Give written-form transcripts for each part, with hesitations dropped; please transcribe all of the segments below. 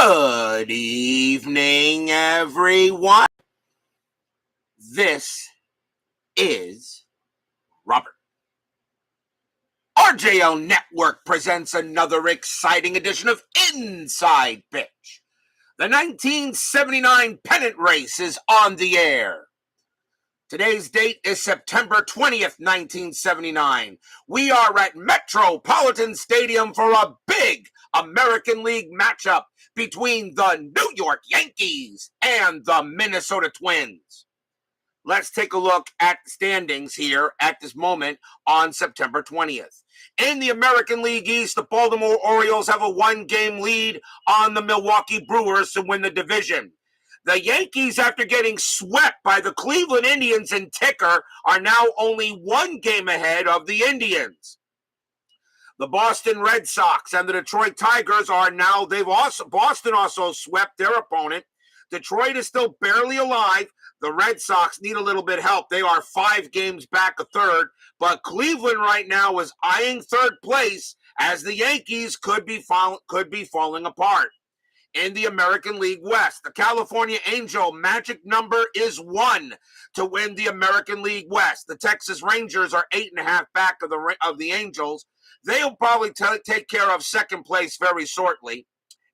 Good evening, everyone. This is Robert. RJO Network presents another exciting edition of Inside Pitch. The 1979 Pennant race is on the air. Today's date is September 20th, 1979. We are at Metropolitan Stadium for a big American League matchup between the New York Yankees and the Minnesota Twins. Let's take a look at standings here at this moment on September 20th. In the American League East, the Baltimore Orioles have a one-game lead on the Milwaukee Brewers to win the division. The Yankees, after getting swept by the Cleveland Indians in ticker, are now only one game ahead of the Indians. The Boston Red Sox and the Detroit Tigers are now, Boston also swept their opponent. Detroit is still barely alive. The Red Sox need a little bit of help. They are 5 games back of third, but Cleveland right now is eyeing third place as the Yankees could be falling apart. In the American League West, the California Angel magic number is 1 to win the American League West. The Texas Rangers are 8.5 back of the Angels. They'll probably take care of second place very shortly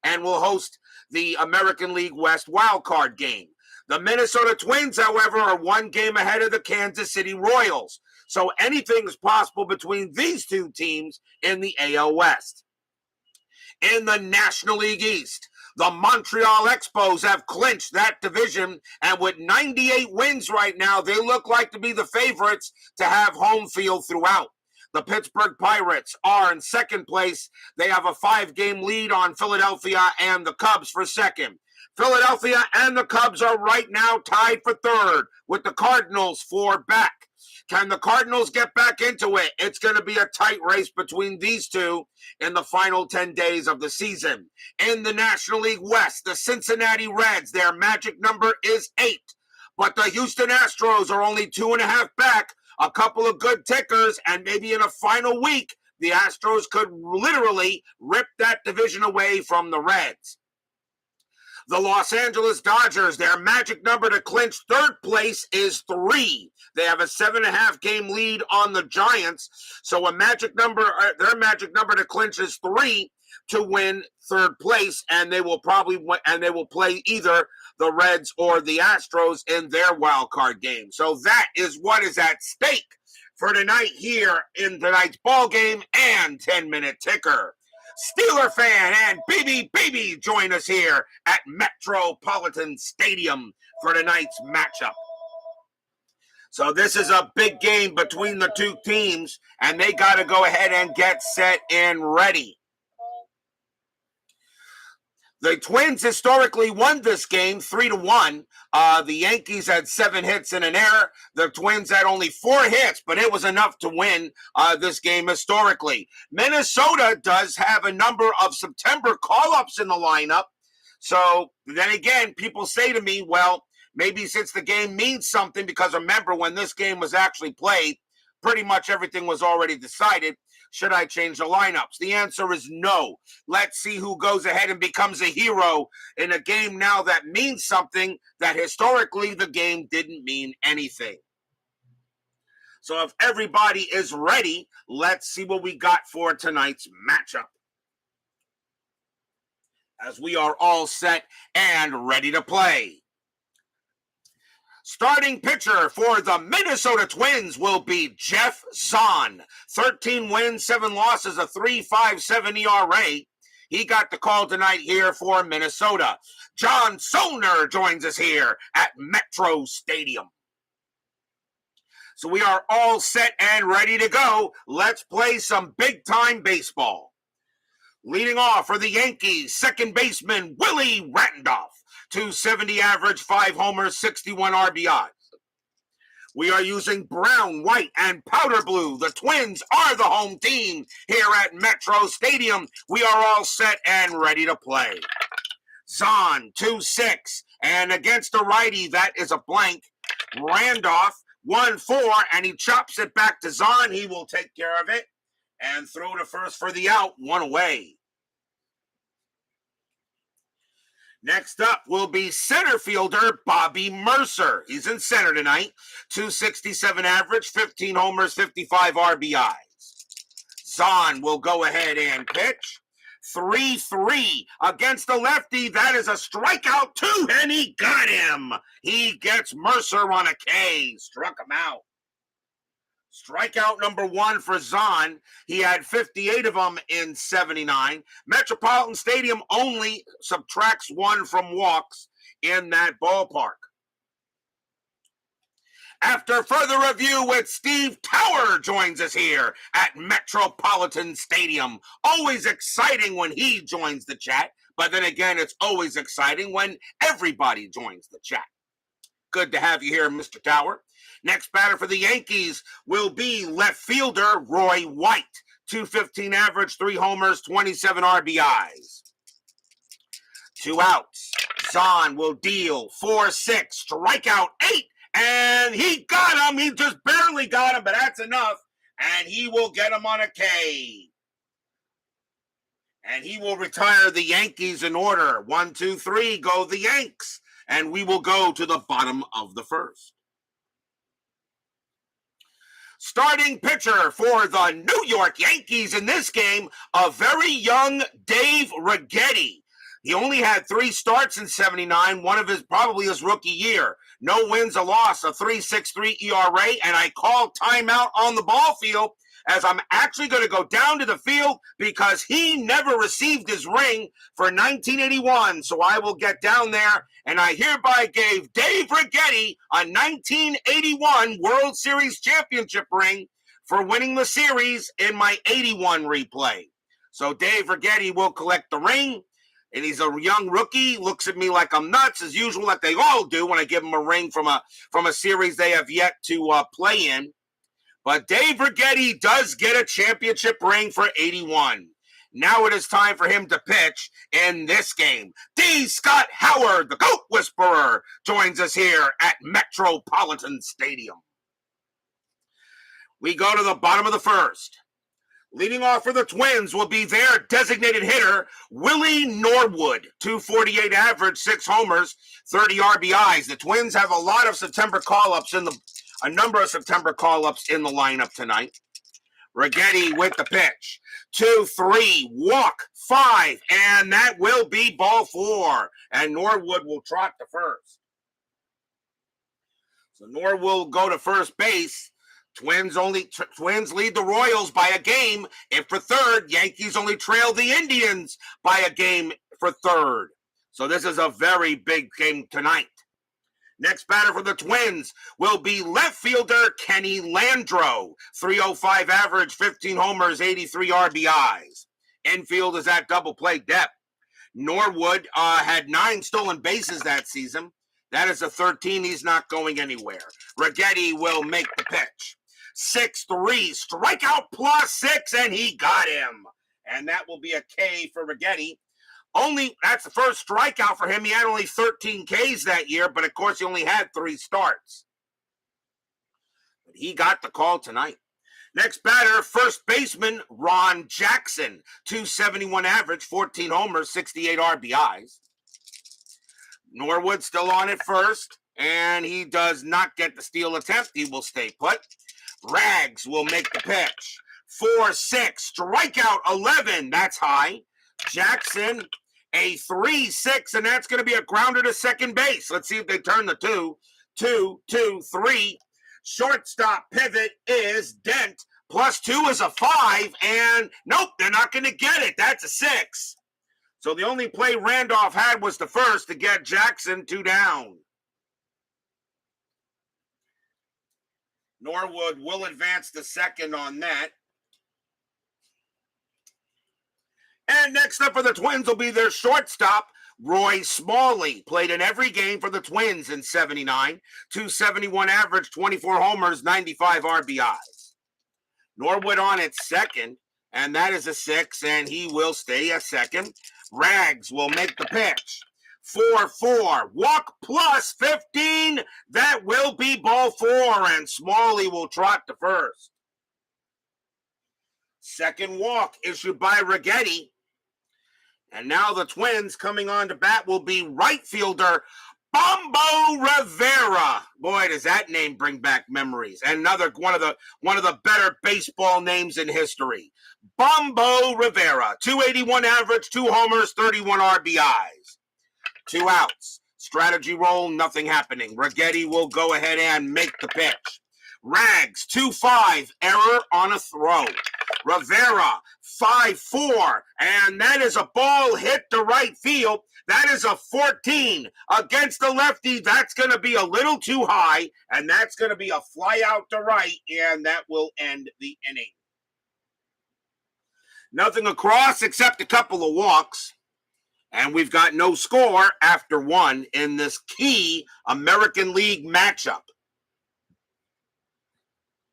and will host the American League West wild card game. The Minnesota Twins, however, are 1 game ahead of the Kansas City Royals. So anything is possible between these two teams in the AL West. In the National League East, the Montreal Expos have clinched that division, and with 98 wins right now, they look like to be the favorites to have home field throughout. The Pittsburgh Pirates are in second place. They have a 5-game lead on Philadelphia and the Cubs for second. Philadelphia and the Cubs are right now tied for third, with the Cardinals 4 back. Can the Cardinals get back into it? It's going to be a tight race between these two in the final 10 days of the season. In the National League West, the Cincinnati Reds, their magic number is 8. But the Houston Astros are only 2.5 back. A couple of good tickers, and maybe in a final week, the Astros could literally rip that division away from the Reds. The Los Angeles Dodgers, their magic number to clinch third place is 3. They have a 7.5 game lead on the Giants. So their magic number to clinch is 3 to win third place, and they will play either the Reds or the Astros in their wild card game. So that is what is at stake for tonight here in tonight's ball game and 10-minute ticker. Steeler fan and baby join us here at Metropolitan Stadium for tonight's matchup. So this is a big game between the two teams, and they got to go ahead and get set and ready. The Twins historically won this game 3-1. The Yankees had 7 hits and an error. The Twins had only 4 hits, but it was enough to win this game historically. Minnesota does have a number of September call-ups in the lineup. So then again, people say to me, well, maybe since the game means something, because remember when this game was actually played, pretty much everything was already decided. Should I change the lineups? The answer is no. Let's see who goes ahead and becomes a hero in a game now that means something that historically the game didn't mean anything. So if everybody is ready, let's see what we got for tonight's matchup. As we are all set and ready to play. Starting pitcher for the Minnesota Twins will be Geoff Zahn. 13 wins, 7 losses, a 3.57 ERA. He got the call tonight here for Minnesota. John Soner joins us here at Metro Stadium. So we are all set and ready to go. Let's play some big-time baseball. Leading off for the Yankees, second baseman Willie Randolph. 270 average, 5 homers, 61 RBIs. We are using brown, white, and powder blue. The Twins are the home team here at Metro Stadium. We are all set and ready to play. Zahn, 2-6, and against a righty, that is a blank. Randolph, 1-4, and he chops it back to Zahn. He will take care of it and throw to first for the out, 1 away. Next up will be center fielder Bobby Mercer. He's in center tonight. 267 average, 15 homers, 55 RBIs. Zahn will go ahead and pitch. 3-3 against the lefty. That is a strikeout too, and he got him. He gets Mercer on a K. Struck him out. Strikeout number 1 for Zahn. He had 58 of them in 79. Metropolitan Stadium only subtracts 1 from walks in that ballpark. After further review with Steve Tower joins us here at Metropolitan Stadium. Always exciting when he joins the chat, but then again, it's always exciting when everybody joins the chat. Good to have you here, Mr. Tower. Next batter for the Yankees will be left fielder Roy White. 215 average, 3 homers, 27 RBIs. 2 outs. Zahn will deal 4-6, strikeout 8, and he got him. He just barely got him, but that's enough. And he will get him on a K. And he will retire the Yankees in order. 1, 2, 3, go the Yanks. And we will go to the bottom of the first. Starting pitcher for the New York Yankees in this game, a very young Dave Righetti. He only had 3 starts in 79, one of probably his rookie year. No wins, a loss, a 3.63 ERA, and I called timeout on the ball field as I'm actually going to go down to the field because he never received his ring for 1981. So I will get down there, and I hereby gave Dave Righetti a 1981 World Series championship ring for winning the series in my 81 replay. So Dave Righetti will collect the ring. And he's a young rookie, looks at me like I'm nuts, as usual, like they all do when I give them a ring from a series they have yet to play in. But Dave Righetti does get a championship ring for 81. Now it is time for him to pitch in this game. D. Scott Howard, the Goat Whisperer, joins us here at Metropolitan Stadium. We go to the bottom of the first. Leading off for the Twins will be their designated hitter, Willie Norwood. 248 average, 6 homers, 30 RBIs. The Twins have a lot of September call-ups a number of September call-ups in the lineup tonight. Righetti with the pitch. 2-3, walk, 5, and that will be ball 4. And Norwood will trot to first. So Norwood will go to first base. Twins lead the Royals by a game. If for third, Yankees only trail the Indians by a game for third. So this is a very big game tonight. Next batter for the Twins will be left fielder Kenny Landro. 305 average, 15 homers, 83 RBIs. Infield is at double play depth. Norwood had 9 stolen bases that season. That is a 13. He's not going anywhere. Righetti will make the pitch. 6-3, strikeout plus 6, and he got him. And that will be a K for Righetti. That's the first strikeout for him. He had only 13 Ks that year, but of course he only had 3 starts. But he got the call tonight. Next batter, first baseman Ron Jackson. 271 average, 14 homers, 68 RBIs. Norwood still on at first, and he does not get the steal attempt. He will stay put. Rags will make the pitch. 4-6, strikeout 11. That's high. Jackson, a 3-6, and that's going to be a grounder to second base. Let's see if they turn the 2. 2-2-3. Shortstop pivot is Dent. Plus 2 is a 5, and nope, they're not going to get it. That's a 6. So the only play Randolph had was the first to get Jackson 2 down. Norwood will advance to second on that. And next up for the Twins will be their shortstop, Roy Smalley. Played in every game for the Twins in 79. 271 average, 24 homers, 95 RBIs. Norwood on at second, and that is a 6, and he will stay at second. Rags will make the pitch. 4-4, walk plus 15. That will be ball 4, and Smalley will trot to first. Second walk issued by Righetti. And now the Twins coming on to bat will be right fielder Bombo Rivera. Boy, does that name bring back memories. And another one of the better baseball names in history. Bombo Rivera, 281 average, 2 homers, 31 RBIs. 2 outs. Strategy roll, nothing happening. Righetti will go ahead and make the pitch. Rags, 2-5, error on a throw. Rivera, 5-4, and that is a ball hit to right field. That is a 14 against the lefty. That's going to be a little too high, and that's going to be a fly out to right, and that will end the inning. Nothing across except a couple of walks, and we've got no score after 1 in this key American League matchup.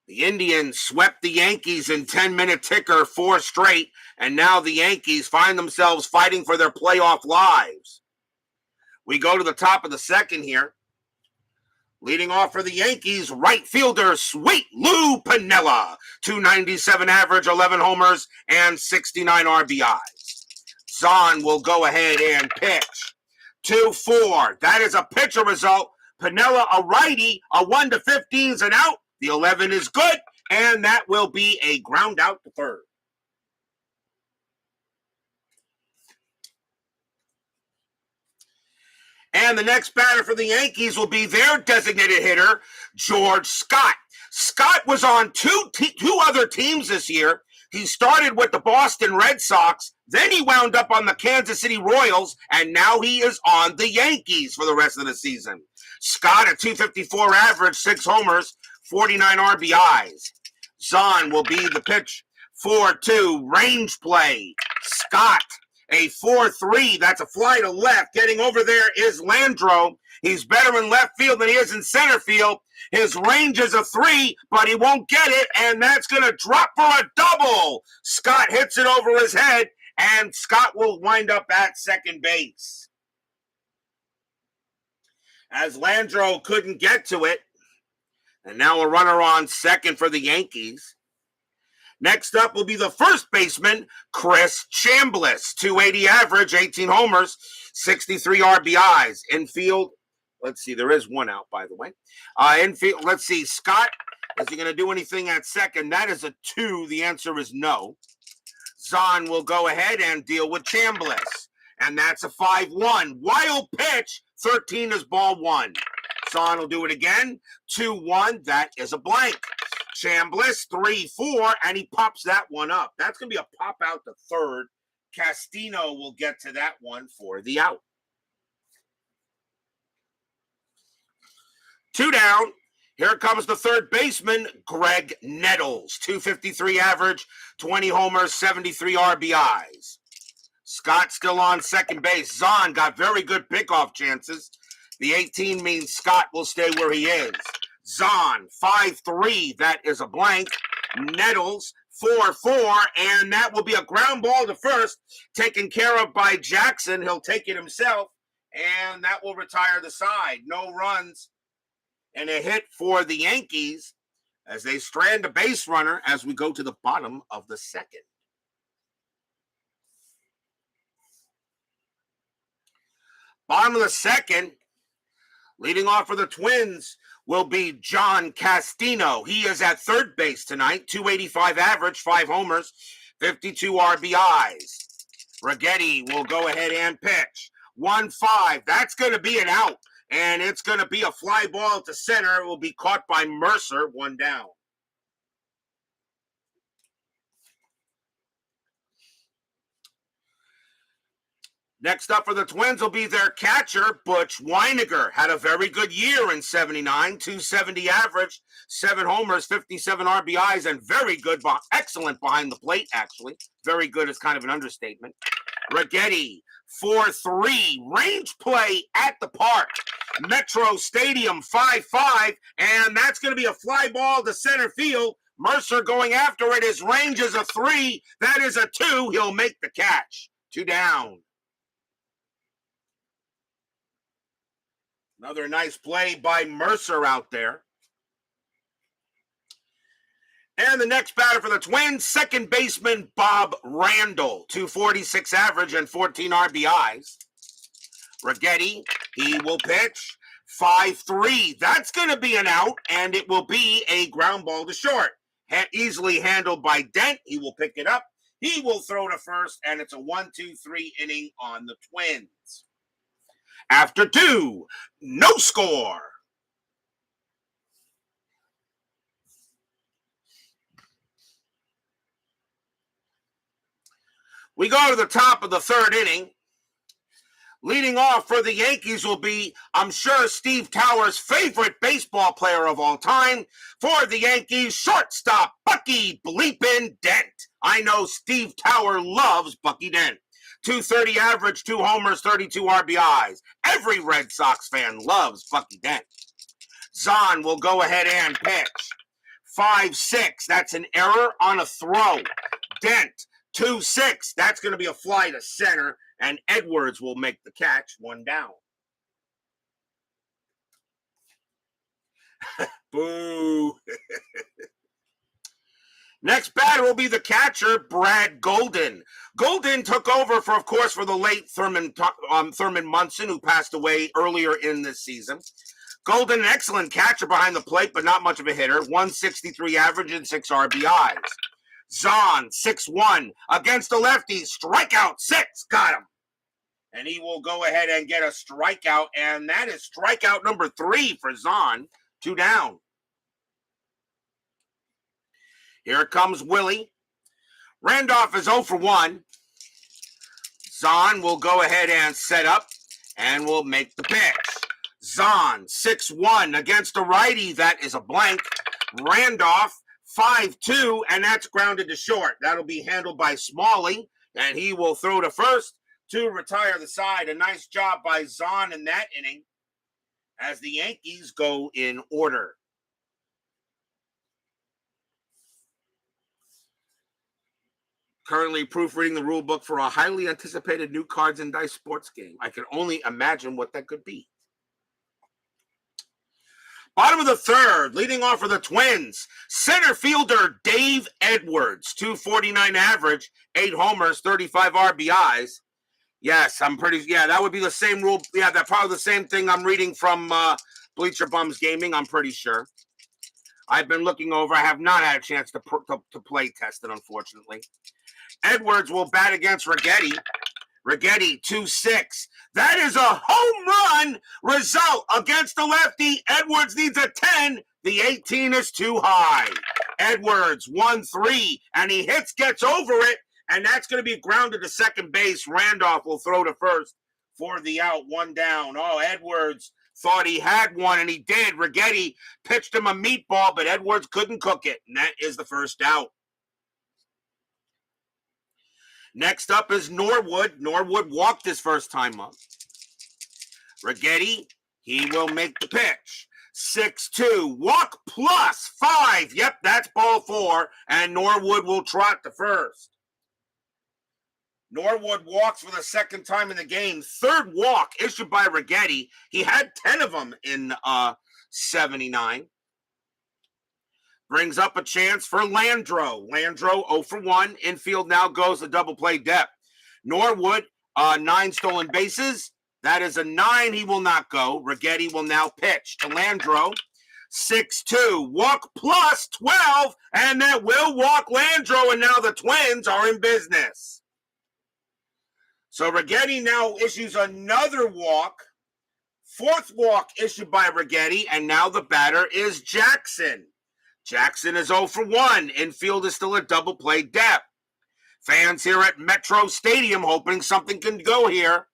The Indians swept the Yankees in 10-minute ticker 4 straight, and now the Yankees find themselves fighting for their playoff lives. We go to the top of the second here. Leading off for the Yankees, right fielder Sweet Lou Piniella, 297 average, 11 homers, and 69 RBIs. Zahn will go ahead and pitch. 2-4. That is a pitcher result. Piniella, a righty, a 1-15 is an out. The 11 is good, and that will be a ground out to third. And the next batter for the Yankees will be their designated hitter, George Scott. Scott was on two other teams this year. He started with the Boston Red Sox, then he wound up on the Kansas City Royals, and now he is on the Yankees for the rest of the season. Scott, a 254 average, 6 homers, 49 RBIs. Zahn will be the pitch. 4-2, range play. Scott, a 4-3. That's a fly to left. Getting over there is Landro. He's better in left field than he is in center field. His range is a 3, but he won't get it, and that's going to drop for a double. Scott hits it over his head, and Scott will wind up at second base. As Landro couldn't get to it, and now a runner on second for the Yankees. Next up will be the first baseman, Chris Chamblis. 280 average, 18 homers, 63 RBIs. Infield, let's see, there is 1 out, by the way. Infield, let's see, Scott, is he going to do anything at second? That is a 2. The answer is no. Zahn will go ahead and deal with Chamblis. And that's a 5-1. Wild pitch, 13 is ball 1. Zahn will do it again. 2-1. That is a blank. Chamblis, 3-4, and he pops that one up. That's going to be a pop out to third. Castino will get to that one for the out. 2 down. Here comes the third baseman, Greg Nettles. 253 average, 20 homers, 73 RBIs. Scott still on second base. Zahn got very good pickoff chances. The 18 means Scott will stay where he is. Zahn, 5-3, that is a blank. Nettles, 4-4, and that will be a ground ball to first, taken care of by Jackson. He'll take it himself, and that will retire the side. No runs, and a hit for the Yankees as they strand a base runner as we go to the bottom of the second. Bottom of the second, leading off for the Twins will be John Castino. He is at third base tonight, 285 average, 5 homers, 52 RBIs. Righetti will go ahead and pitch. 1-5, that's going to be an out, and it's going to be a fly ball to center. It will be caught by Mercer, 1 down. Next up for the Twins will be their catcher, Butch Weiniger. Had a very good year in 79, 270 average, 7 homers, 57 RBIs, and very good, excellent behind the plate, actually. Very good is kind of an understatement. Righetti, 4-3, range play at the park. Metro Stadium, 5-5, and that's going to be a fly ball to center field. Mercer going after it. His range is a 3. That is a 2. He'll make the catch. 2 down. Another nice play by Mercer out there. And the next batter for the Twins, second baseman Bob Randall, 246 average and 14 RBIs. Righetti, he will pitch 5-3. That's going to be an out, and it will be a ground ball to short. Easily handled by Dent. He will pick it up. He will throw to first, and it's a 1-2-3 inning on the Twins. After 2, no score. We go to the top of the third inning. Leading off for the Yankees will be, I'm sure, Steve Tower's favorite baseball player of all time. For the Yankees, shortstop Bucky Bleepin' Dent. I know Steve Tower loves Bucky Dent. 230 average, 2 homers, 32 RBIs. Every Red Sox fan loves Bucky Dent. Zahn will go ahead and pitch. 5-6, that's an error on a throw. Dent, 2-6, that's going to be a fly to center, and Edwards will make the catch, 1 down. Boo. Next batter will be the catcher, Brad Golden. Golden took over for the late Thurman Munson, who passed away earlier in this season. Golden, an excellent catcher behind the plate, but not much of a hitter. 163 average and 6 RBIs. Zahn, 6-1, against the lefty, strikeout 6, got him. And he will go ahead and get a strikeout, and that is strikeout number 3 for Zahn, 2 down. Here comes Willie. Randolph is 0 for 1. Zahn will go ahead and set up, and will make the pitch. Zahn, 6-1, against a righty, that is a blank. Randolph, 5-2, and that's grounded to short. That'll be handled by Smalley, and he will throw to first to retire the side. A nice job by Zahn in that inning as the Yankees go in order. Currently proofreading the rule book for a highly anticipated new cards and dice sports game. I can only imagine what that could be. Bottom of the third, leading off for the Twins, center fielder Dave Edwards, 249 average, 8 homers, 35 RBIs. Yes, that would be the same rule. Yeah, that's probably the same thing I'm reading from Bleacher Bums Gaming, I'm pretty sure. I've been looking over. I have not had a chance to play test it, unfortunately. Edwards will bat against Righetti. Righetti, 2-6. That is a home run result against the lefty. Edwards needs a 10. The 18 is too high. Edwards, 1-3, and he gets over it, and that's going to be grounded to second base. Randolph will throw to first for the out, 1 down. Oh, Edwards thought he had one, and he did. Righetti pitched him a meatball, but Edwards couldn't cook it, and that is the first out. Next up is Norwood. Norwood walked his first time up. Righetti, he will make the pitch. 6-2, walk plus 5. Yep, that's ball 4, and Norwood will trot to first. Norwood walks for the second time in the game. Third walk issued by Righetti. He had 10 of them in 79. Brings up a chance for Landro. Landro 0 for 1. Infield now goes to double play depth. Norwood, 9 stolen bases. That is a 9. He will not go. Righetti will now pitch to Landro. 6-2. Walk plus 12. And that will walk Landro. And now the Twins are in business. So Righetti now issues another walk. Fourth walk issued by Righetti. And now the batter is Jackson. Jackson is 0 for 1. Infield is still at double play depth. Fans here at Metro Stadium hoping something can go here.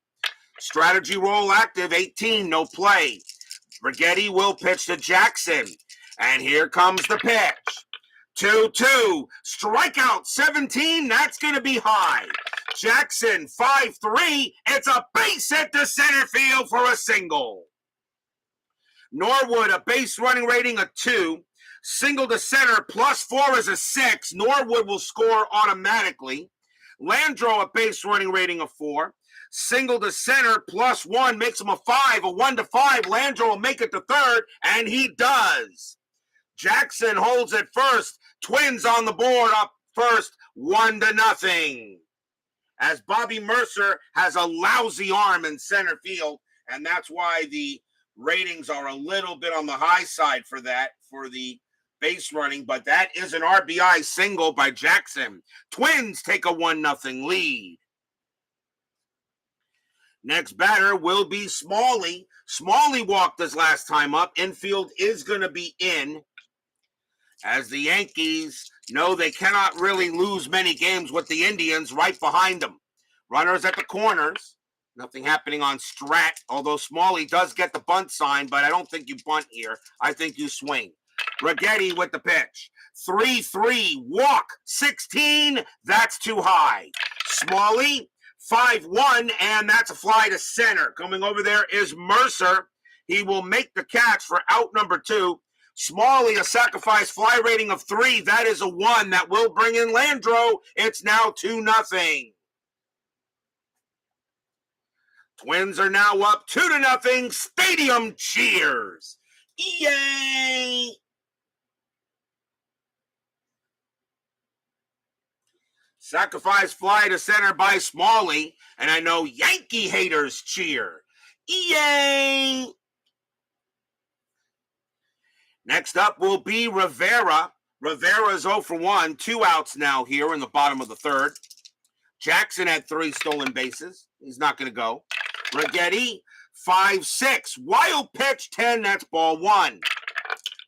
Strategy roll active, 18, no play. Righetti will pitch to Jackson. And here comes the pitch. 2-2. Strikeout 17. That's going to be high. Jackson, 5-3. It's a base hit to center field for a single. Norwood, a base running rating of 2. Single to center, plus 4 is a 6. Norwood will score automatically. Landro, a base running rating of 4. Single to center, plus 1 makes him a 5. A 1 to 5. Landro will make it to third, and he does. Jackson holds it first. Twins on the board up first, 1-0. As Bobby Mercer has a lousy arm in center field, and that's why the ratings are a little bit on the high side for the base running, but that is an RBI single by Jackson. Twins take a 1-0 lead. Next batter will be Smalley. Smalley walked his last time up. Infield is going to be in, as the Yankees know they cannot really lose many games with the Indians right behind them. Runners at the corners. Nothing happening on Strat, although Smalley does get the bunt sign, but I don't think you bunt here. I think you swing. Righetti with the pitch. 3-3, walk, 16, that's too high. Smalley, 5-1, and that's a fly to center. Coming over there is Mercer. He will make the catch for out number 2. Smalley, a sacrifice fly rating of 3. That is a 1. That will bring in Landro. It's now 2-0. Twins are now up 2-0. Stadium cheers. Yay! Sacrifice fly to center by Smalley, and I know Yankee haters cheer. Yay! Next up will be Rivera. Rivera's 0 for 1, 2 outs now here in the bottom of the third. Jackson had 3 stolen bases. He's not going to go. Righetti, 5-6. Wild pitch, 10. That's ball 1.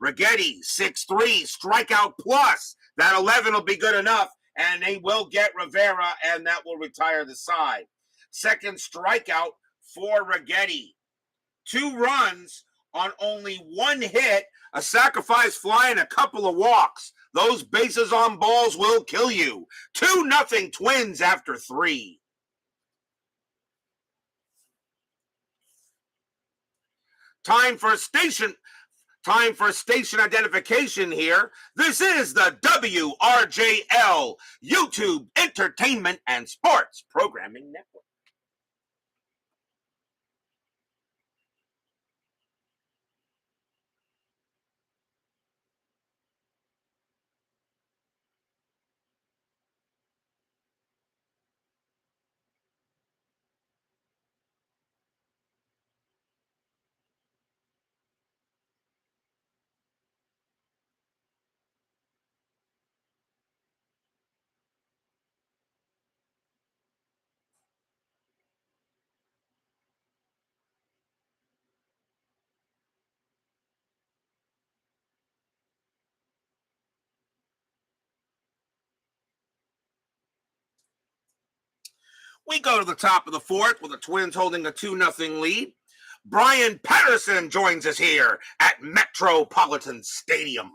Righetti, 6-3. Strikeout plus. That 11 will be good enough, and they will get Rivera, and that will retire the side. Second strikeout for Righetti. 2 runs on only 1 hit, a sacrifice fly, and a couple of walks. Those bases on balls will kill you. 2-0 Twins after 3. Time for station identification here. This is the WRJL YouTube Entertainment and Sports Programming Network. We go to the top of the fourth with the Twins holding a 2-0 lead. Brian Patterson joins us here at Metropolitan Stadium.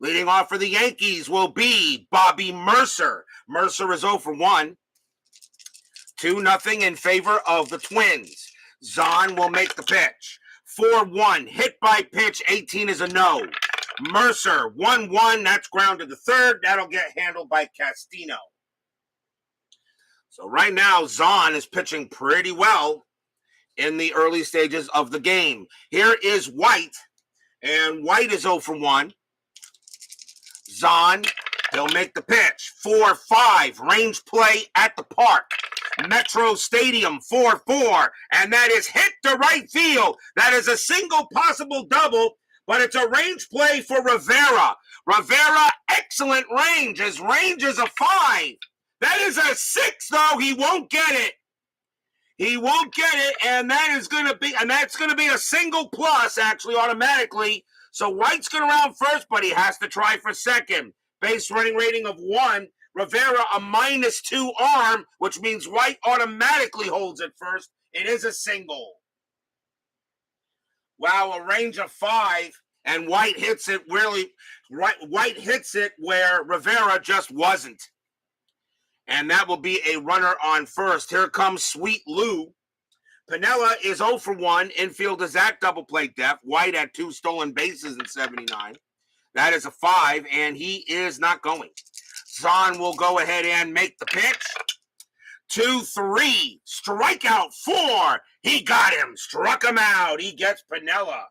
Leading off for the Yankees will be Bobby Mercer. Mercer is 0 for 1. 2-0 in favor of the Twins. Zahn will make the pitch. 4-1, hit by pitch, 18 is a no. Mercer, 1-1, that's grounded to third. That'll get handled by Castino. So right now, Zahn is pitching pretty well in the early stages of the game. Here is White, and White is 0 for 1. Zahn, he'll make the pitch. 4-5, range play at the park. Metro Stadium, 4-4, and that is hit to right field. That is a single possible double, but it's a range play for Rivera. Rivera, excellent range. His range is a 5. That is a 6, though. He won't get it. He won't get it, and that's going to be a single plus, actually, automatically. So White's going to round first, but he has to try for second. Base running rating of 1. Rivera, a -2 arm, which means White automatically holds it first. It is a single. Wow, a range of 5, and White hits it really. White hits it where Rivera just wasn't. And that will be a runner on first. Here comes Sweet Lou. Pinella is 0 for 1. Infield is at double play depth. White had 2 stolen bases in 79. That is a 5, and he is not going. Zahn will go ahead and make the pitch. 2-3. Strikeout 4. He got him. Struck him out. He gets Pinella.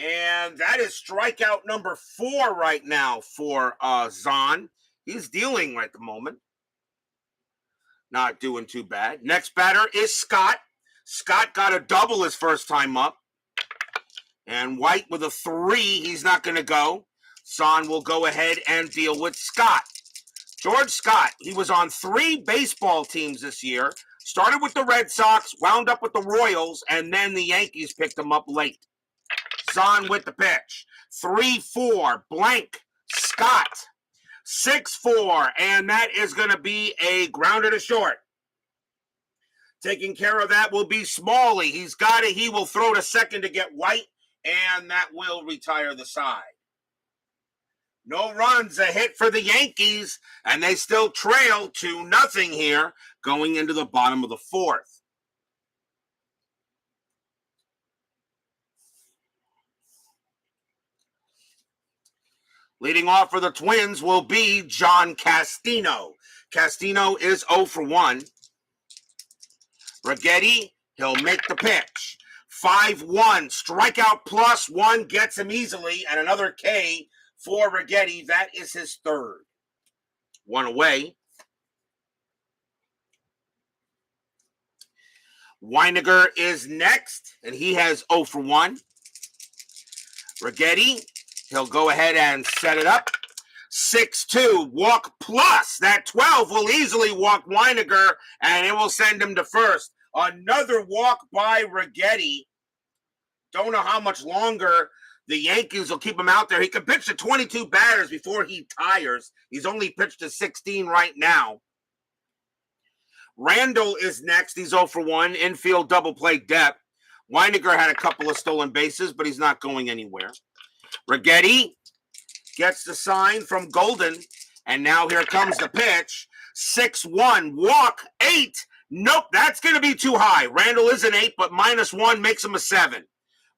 And that is strikeout number 4 right now for Zahn. He's dealing right at the moment. Not doing too bad. Next batter is Scott. Scott got a double his first time up. And White with a 3. He's not going to go. Zahn will go ahead and deal with Scott. George Scott, he was on 3 baseball teams this year. Started with the Red Sox, wound up with the Royals, and then the Yankees picked him up late. Zahn with the pitch. 3-4, blank, Scott. 6-4, and that is going to be a grounder to short. Taking care of that will be Smalley. He's got it. He will throw to second to get White, and that will retire the side. No runs, a hit for the Yankees, and they still trail 2-0 here going into the bottom of the 4th. Leading off for the Twins will be John Castino. Castino is 0 for 1. Righetti, he'll make the pitch. 5-1, strikeout plus 1 gets him easily, and another K for Righetti. That is his 3rd. 1 away. Weiniger is next, and he has 0 for 1. Righetti, he'll go ahead and set it up. 6-2, walk plus. That 12 will easily walk Weiniger, and it will send him to first. Another walk by Righetti. Don't know how much longer the Yankees will keep him out there. He can pitch to 22 batters before he tires. He's only pitched to 16 right now. Randall is next. He's 0 for 1. Infield double play depth. Weiniger had a couple of stolen bases, but he's not going anywhere. Righetti gets the sign from Golden, and now here comes the pitch. 6-1, walk, 8. Nope, that's going to be too high. Randall is an 8, but -1 makes him a 7.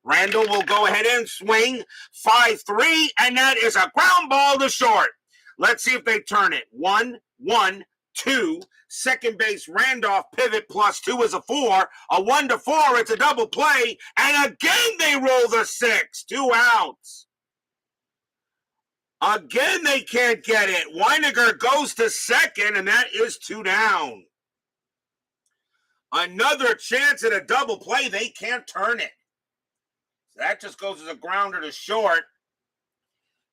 Randall will go ahead and swing. 5-3, and that is a ground ball to short. Let's see if they turn it. 1-1-2. Second base, Randolph pivot +2 is a 4. A 1-4, it's a double play, and again they roll the 6. 2 outs. Again, they can't get it. Weiniger goes to second, and that is 2 down. Another chance at a double play. They can't turn it. That just goes as a grounder to short.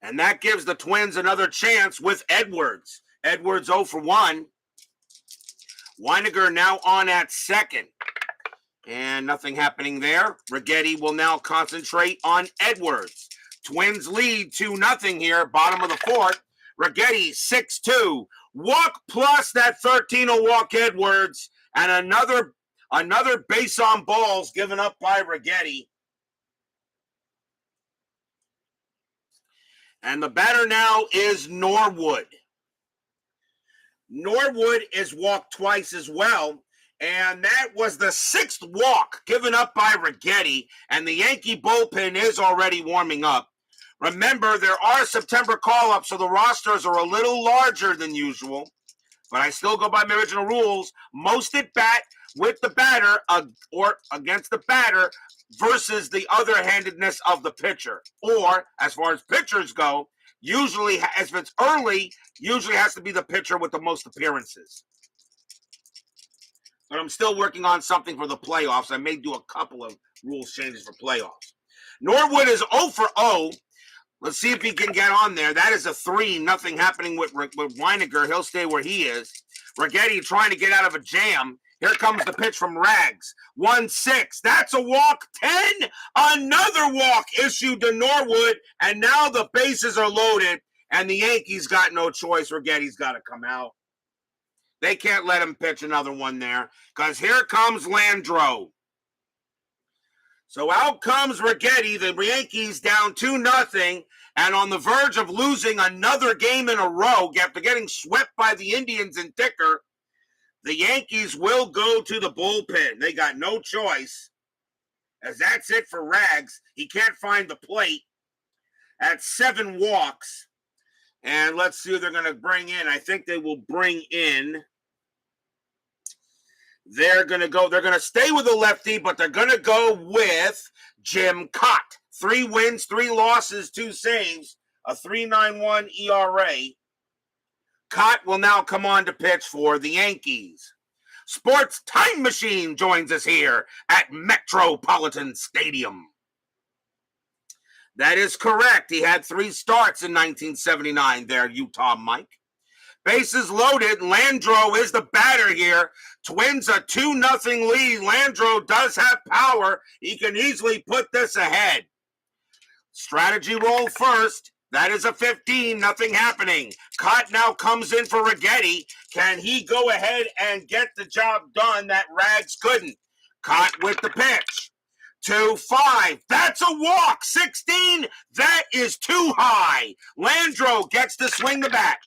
And that gives the Twins another chance with Edwards. Edwards 0 for 1. Weiniger now on at second. And nothing happening there. Righetti will now concentrate on Edwards. Twins lead 2-0 here, bottom of the 4th. Righetti 6-2. Walk plus that 13 will walk Edwards. And another base on balls given up by Righetti. And the batter now is Norwood. Norwood is walked twice as well. And that was the 6th walk given up by Righetti. And the Yankee bullpen is already warming up. Remember, there are September call-ups, so the rosters are a little larger than usual. But I still go by my original rules. Most at bat with the batter or against the batter versus the other-handedness of the pitcher. Or, as far as pitchers go, usually, if it's early, usually has to be the pitcher with the most appearances. But I'm still working on something for the playoffs. I may do a couple of rules changes for playoffs. Norwood is 0 for 0. Let's see if he can get on there. That is a 3. Nothing happening with Weiniger. He'll stay where he is. Righetti trying to get out of a jam. Here comes the pitch from Rags. 1-6. That's a walk. 10. Another walk issued to Norwood. And now the bases are loaded. And the Yankees got no choice. Righetti's got to come out. They can't let him pitch another one there. Because here comes Landro. So out comes Righetti. The Yankees down 2-0 and on the verge of losing another game in a row after getting swept by the Indians in Ticker. The Yankees will go to the bullpen. They got no choice, as that's it for Rags. He can't find the plate at 7 walks. And let's see who they're going to bring in. I think they will bring in... They're going to stay with the lefty, but they're going to go with Jim Cott. 3 wins, 3 losses, 2 saves, a 3.91 ERA. Cott will now come on to pitch for the Yankees. Sports Time Machine joins us here at Metropolitan Stadium. That is correct. He had 3 starts in 1979 there, Utah Mike. Bases loaded. Landro is the batter here. Twins a 2-0 lead. Landro does have power. He can easily put this ahead. Strategy roll first. That is a 15, nothing happening. Cott now comes in for Righetti. Can he go ahead and get the job done that Rags couldn't? Cott with the pitch. 2-5. That's a walk. 16. That is too high. Landro gets to swing the bat.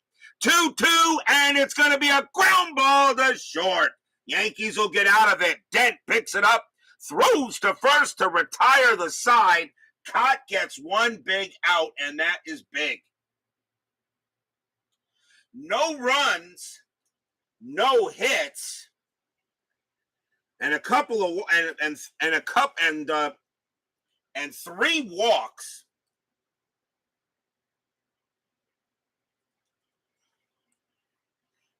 2-2, and it's going to be a ground ball to short. Yankees will get out of it. Dent picks it up, throws to first to retire the side. Cott gets 1 big out, and that is big. No runs, no hits, and a couple of and 3 walks.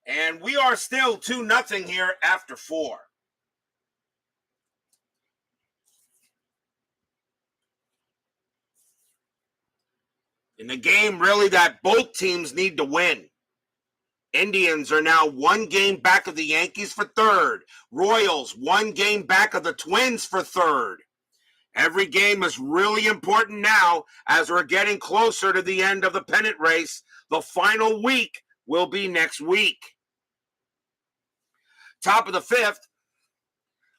And we are still 2-0 here after 4. In the game, really, that both teams need to win. Indians are now 1 game back of the Yankees for 3rd. Royals 1 game back of the Twins for 3rd. Every game is really important now as we're getting closer to the end of the pennant race. The final week will be next week. Top of the 5th,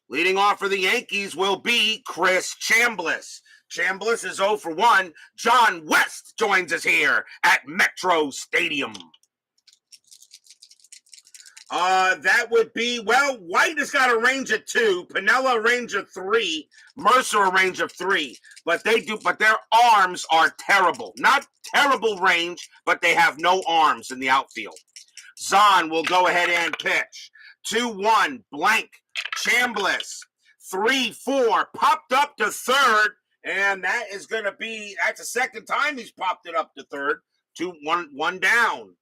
leading off for the Yankees will be Chris Chamblis. Chamblis is 0 for 1. John West joins us here at Metro Stadium. That would be, well, White has got a range of 2, Piniella a range of 3, Mercer a range of 3. But their arms are terrible. Not terrible range, but they have no arms in the outfield. Zahn will go ahead and pitch. 2-1, blank. Chamblis, 3-4, popped up to 3rd, and that is going to be, that's the 2nd time he's popped it up to 3rd. 1 down.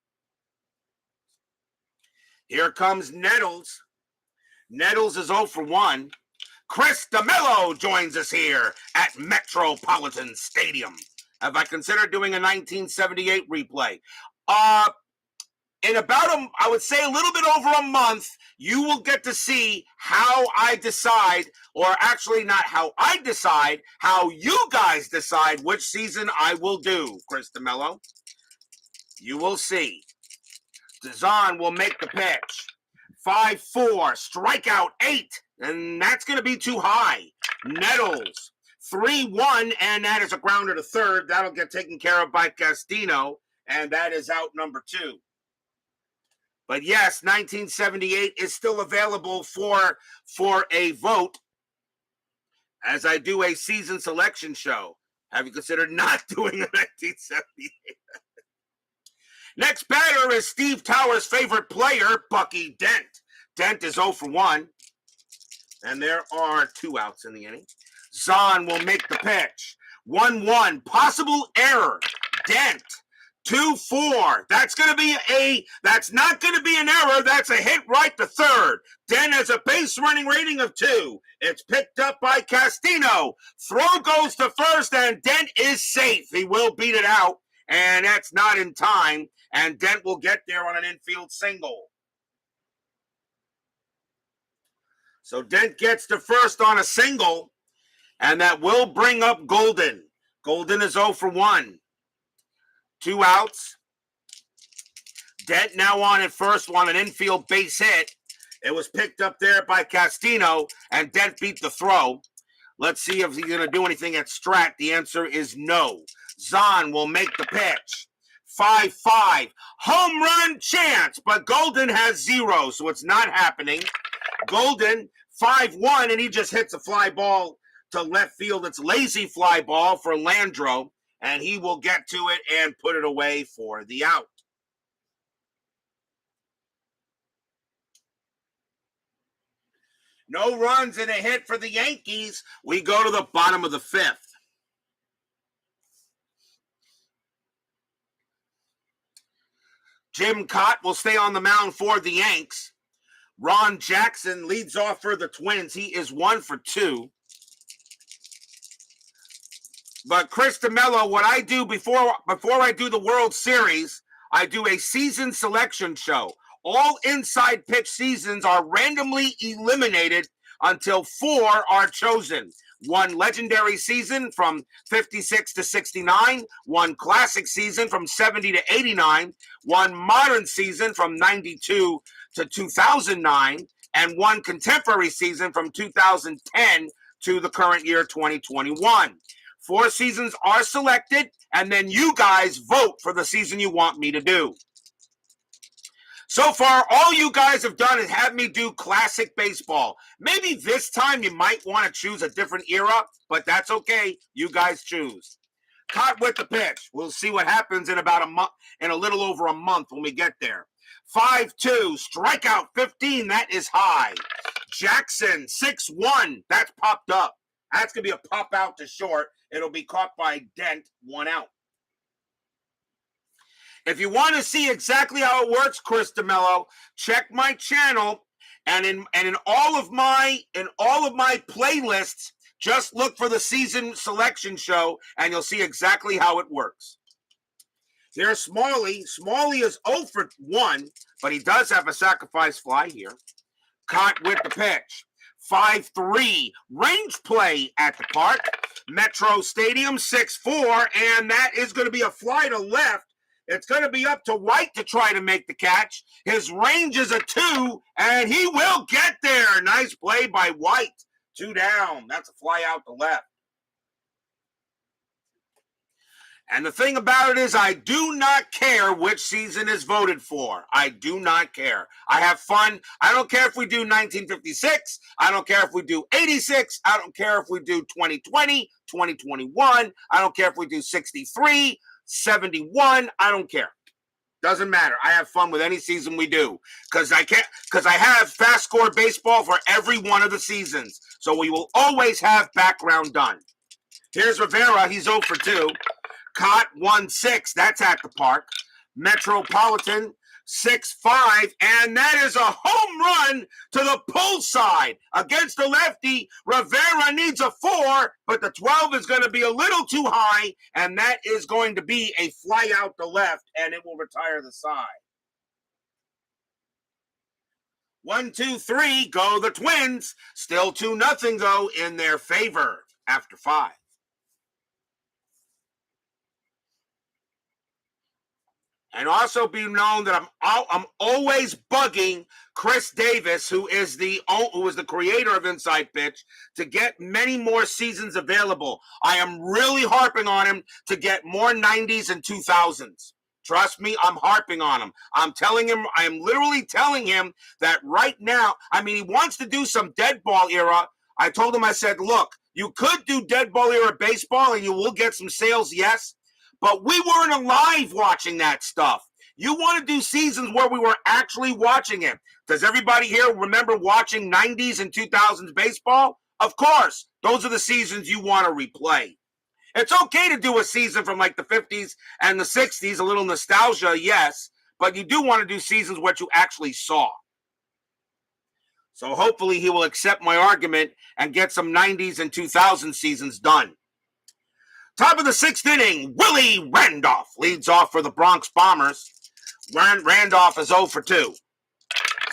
Here comes Nettles. Nettles is 0 for 1. Chris DeMello joins us here at Metropolitan Stadium. Have I considered doing a 1978 replay? In about, I would say a little bit over a month, you will get to see how I decide, or actually not how I decide, how you guys decide which season I will do, Chris DeMello. You will see. Zahn will make the pitch. 5-4, strikeout 8, and that's going to be too high. Nettles, 3-1, and that is a grounder to 3rd. That'll get taken care of by Castino, and that is out number 2. But yes, 1978 is still available for a vote as I do a season selection show. Have you considered not doing a 1978? Next batter is Steve Towers' favorite player, Bucky Dent. Dent is 0 for 1. And there are 2 outs in the inning. Zahn will make the pitch. 1-1, possible error. Dent. 2-4. That's not going to be an error. That's a hit right to 3rd. Dent has a base running rating of 2. It's picked up by Castino. Throw goes to 1st, and Dent is safe. He will beat it out, and that's not in time, and Dent will get there on an infield single. So Dent gets to 1st on a single, and that will bring up Golden. Golden is 0 for 1. 2 outs. Dent now on at 1st on an infield base hit. It was picked up there by Castino, and Dent beat the throw. Let's see if he's going to do anything at Strat. The answer is no. Zahn will make the pitch. 5-5. Home run chance, but Golden has 0, so it's not happening. Golden, 5-1, and he just hits a fly ball to left field. It's lazy fly ball for Landro, and he will get to it and put it away for the out. No runs and a hit for the Yankees. We go to the bottom of the 5th. Jim Cott will stay on the mound for the Yanks. Ron Jackson leads off for the Twins. He is 1 for 2. But Chris DeMello, what I do before I do the World Series, I do a season selection show. All inside pitch seasons are randomly eliminated until 4 are chosen. 1 legendary season from 56 to 69, 1 classic season from 70 to 89, 1 modern season from 92 to 2009, and 1 contemporary season from 2010 to the current year 2021. 4 seasons are selected, and then you guys vote for the season you want me to do. So far, all you guys have done is have me do classic baseball. Maybe this time you might want to choose a different era, but that's okay. You guys choose. Caught with the pitch. We'll see what happens in about a month, in a little over a month when we get there. 5-2, strikeout 15. That is high. Jackson 6-1. That's popped up. That's going to be a pop out to short. It'll be caught by Dent, 1 out. If you want to see exactly how it works, Chris DeMello, check my channel, and in all of my playlists, just look for the season selection show, and you'll see exactly how it works. Here's Smalley. Smalley is 0 for 1, but he does have a sacrifice fly here. Caught with the pitch. 5-3, range play at the park. Metro Stadium, 6-4, and that is going to be a fly to left. It's going to be up to White to try to make the catch. His range is a 2, and he will get there. Nice play by White. 2 down. That's a fly out to left. And the thing about it is, I do not care which season is voted for. I do not care. I have fun. I don't care if we do 1956. I don't care if we do 86. I don't care if we do 2020, 2021. I don't care if we do 63, 71. I don't care. Doesn't matter. I have fun with any season we do because I have FastScore Baseball for every one of the seasons. So we will always have background done. Here's Rivera. He's 0 for 2. Caught 1-6. That's at the park. Metropolitan 6-5, and that is a home run to the pull side against the lefty. Rivera needs a 4, but the 12 is going to be a little too high, and that is going to be a fly out the left, and it will retire the side. 1, 2, 3, go the Twins. Still 2-0 though in their favor after 5. And also be known that I'm always bugging Chris Davis, who is the creator of Inside Pitch, to get many more seasons available. I am really harping on him to get more 90s and 2000s. Trust me, I'm harping on him. I'm literally telling him that right now, he wants to do some dead ball era. I told him, I said, look, you could do dead ball era baseball and you will get some sales, yes. But we weren't alive watching that stuff. You want to do seasons where we were actually watching it. Does everybody here remember watching 90s and 2000s baseball? Of course. Those are the seasons you want to replay. It's okay to do a season from like the 50s and the 60s, a little nostalgia, yes. But you do want to do seasons what you actually saw. So hopefully he will accept my argument and get some 90s and 2000 seasons done. Top of the 6th inning, Willie Randolph leads off for the Bronx Bombers. Randolph is 0 for 2.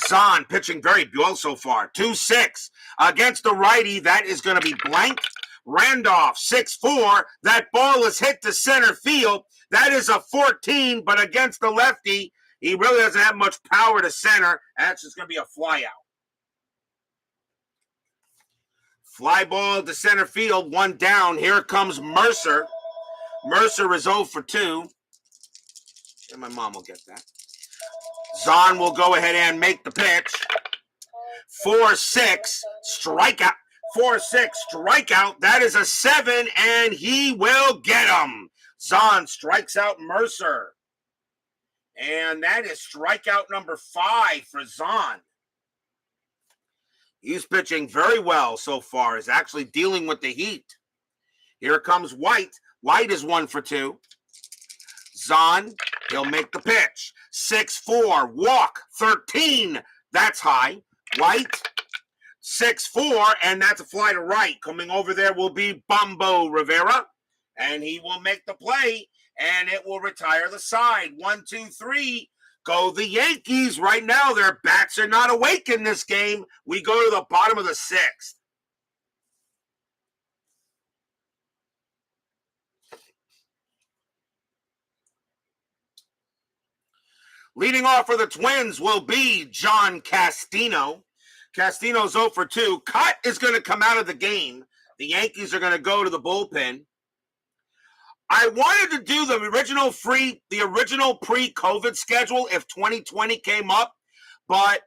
Zahn pitching very well so far. 2-6 against the righty. That is going to be blank. Randolph 6-4. That ball is hit to center field. That is a 14, but against the lefty, he really doesn't have much power to center. That's just going to be a fly out. Fly ball to center field, 1 down. Here comes Mercer. Mercer is 0 for 2. And my mom will get that. Zahn will go ahead and make the pitch. 4-6, strikeout. 4-6, strikeout. That is a 7, and he will get him. Zahn strikes out Mercer. And that is strikeout number 5 for Zahn. He's pitching very well so far. Is actually dealing with the heat. Here comes White. White is 1 for 2. Zahn He'll make the pitch. 6-4, walk, 13. That's high. White, 6-4, and that's a fly to right. Coming over there will be Bumbo Rivera, and he will make the play, and it will retire the side. 1, 2, 3. Go the Yankees. Right now, their bats are not awake in this game. We go to the bottom of the 6th. Leading off for the Twins will be John Castino. Castino's 0 for 2. Cut is going to come out of the game. The Yankees are going to go to the bullpen. I wanted to do the original pre-COVID schedule if 2020 came up, but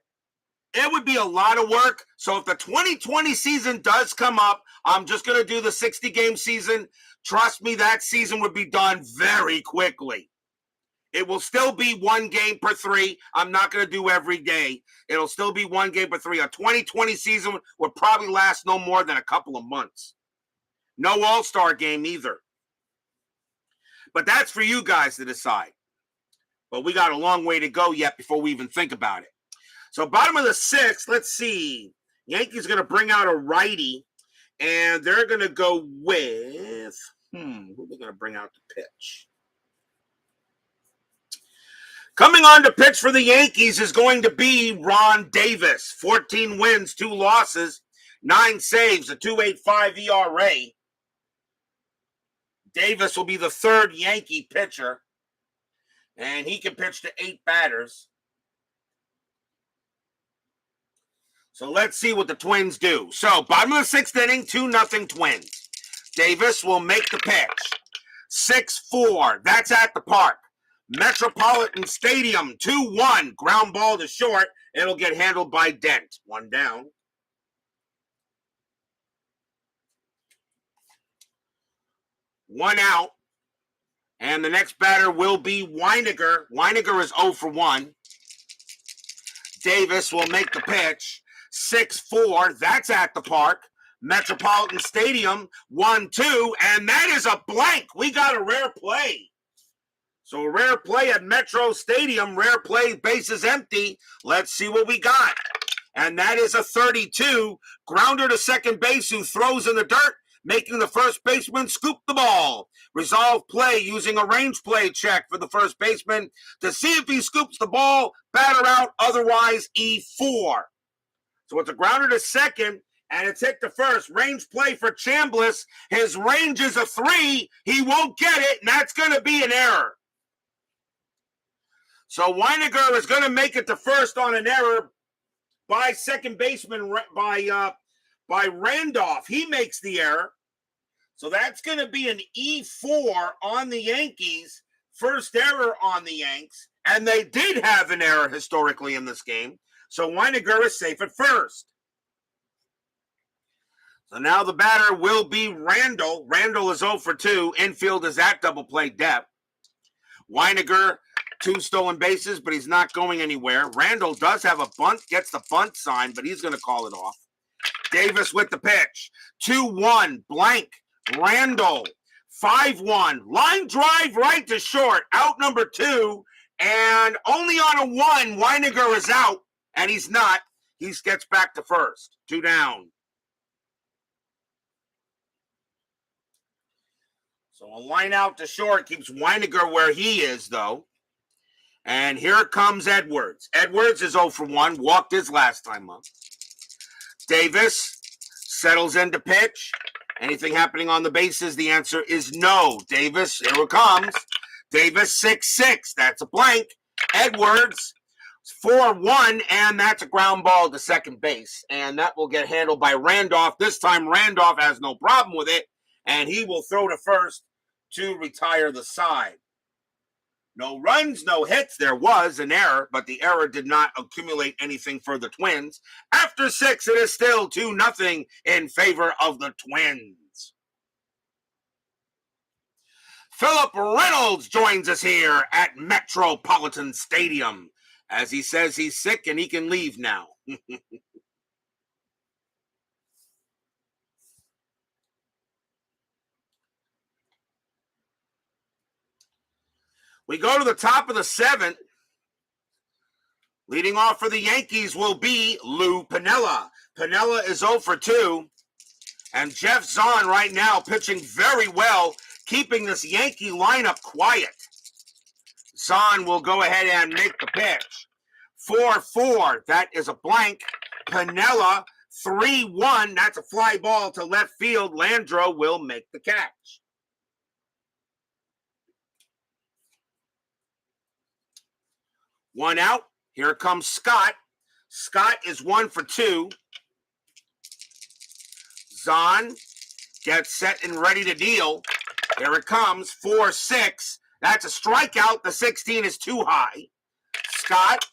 it would be a lot of work. So if the 2020 season does come up, I'm just going to do the 60-game season. Trust me, that season would be done very quickly. It will still be 1 game per 3. I'm not going to do every day. It'll still be 1 game per 3. A 2020 season would probably last no more than a couple of months. No All-Star game either. But that's for you guys to decide. But we got a long way to go yet before we even think about it. So bottom of the 6th, let's see. Yankees going to bring out a righty, and they're going to go with, who are they going to bring out to pitch? Coming on to pitch for the Yankees is going to be Ron Davis. 14 wins, 2 losses, 9 saves, a 2.85 ERA. Davis will be the 3rd Yankee pitcher, and he can pitch to 8 batters. So let's see what the Twins do. So bottom of the 6th inning, 2-0 Twins. Davis will make the pitch. 6-4, that's at the park. Metropolitan Stadium, 2-1, ground ball to short. It'll get handled by Dent. 1 down. One out. And the next batter will be Weiniger. Weiniger is 0 for 1. Davis will make the pitch. 6-4, that's at the park. Metropolitan Stadium, 1-2, and that is a blank. We got a rare play. So a rare play at Metro Stadium, rare play, bases empty. Let's see what we got. And that is a 32, grounder to second base who throws in the dirt, making the first baseman scoop the ball. Resolve play using a range play check for the first baseman to see if he scoops the ball, batter out, otherwise E4. So it's a grounder to second, and it's hit to first. Range play for Chamblis. His range is a 3. He won't get it, and that's going to be an error. So Weiniger is going to make it to first on an error by second baseman, by Randolph. He makes the error. So that's going to be an E4 on the Yankees. First error on the Yanks. And they did have an error historically in this game. So Weiniger is safe at first. So now the batter will be Randall. Randall is 0 for 2. Infield is at double play depth. Weiniger, 2 stolen bases, but he's not going anywhere. Randall does have a bunt, gets the bunt sign, but he's going to call it off. Davis with the pitch. 2-1, blank. Randall, 5-1. Line drive right to short. Out number 2, and only on a 1, Weiniger is out, and he's not. He gets back to first. 2 down. So a line out to short keeps Weiniger where he is, though. And here comes Edwards. Edwards is 0 for 1, walked his last time up. Davis settles into pitch. Anything happening on the bases? The answer is no. Davis, here it comes. Davis, 6-6. That's a blank. Edwards, 4-1, and that's a ground ball to second base. And that will get handled by Randolph. This time, Randolph has no problem with it, and he will throw to first to retire the side. No runs, no hits. There was an error, but the error did not accumulate anything for the Twins. After 6, it is still 2-0 in favor of the Twins. Philip Reynolds joins us here at Metropolitan Stadium, as he says he's sick and he can leave now. We go to the top of the 7th. Leading off for the Yankees will be Lou Piniella. Piniella is 0 for 2. And Geoff Zahn right now pitching very well, keeping this Yankee lineup quiet. Zahn will go ahead and make the pitch. 4-4, that is a blank. Piniella, 3-1, that's a fly ball to left field. Landro will make the catch. One out. Here comes Scott. Scott is 1 for 2. Zahn gets set and ready to deal. Here it comes, 4-6. That's a strikeout. The 16 is too high. Scott,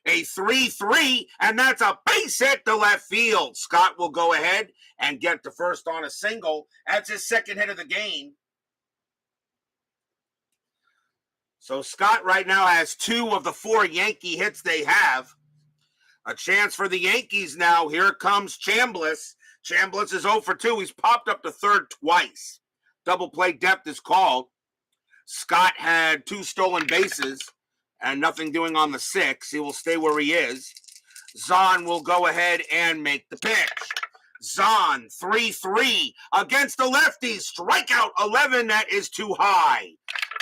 a 3-3, and that's a base hit to left field. Scott will go ahead and get to first on a single. That's his second hit of the game. So Scott right now has 2 of the 4 Yankee hits they have. A chance for the Yankees now. Here comes Chamblis. Chamblis is 0 for 2. He's popped up to third twice. Double play depth is called. Scott had 2 stolen bases and nothing doing on the 6. He will stay where he is. Zahn will go ahead and make the pitch. Zahn, 3-3 against the lefty. Strikeout 11, that is too high.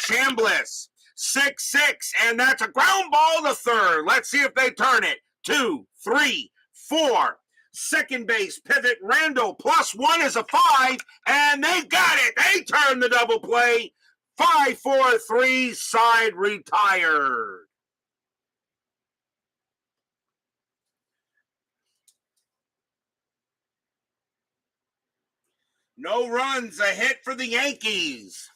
Chamblis, 6-6, and that's a ground ball to third. Let's see if they turn it. 2, 3, 4. Second base pivot, Randolph, +1 is a 5, and they got it. They turned the double play. 5-4-3, side retired. No runs, a hit for the Yankees.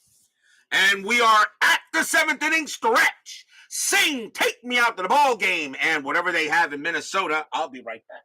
And we are at the 7th inning stretch. Sing, take me out to the ball game. And whatever they have in Minnesota, I'll be right back.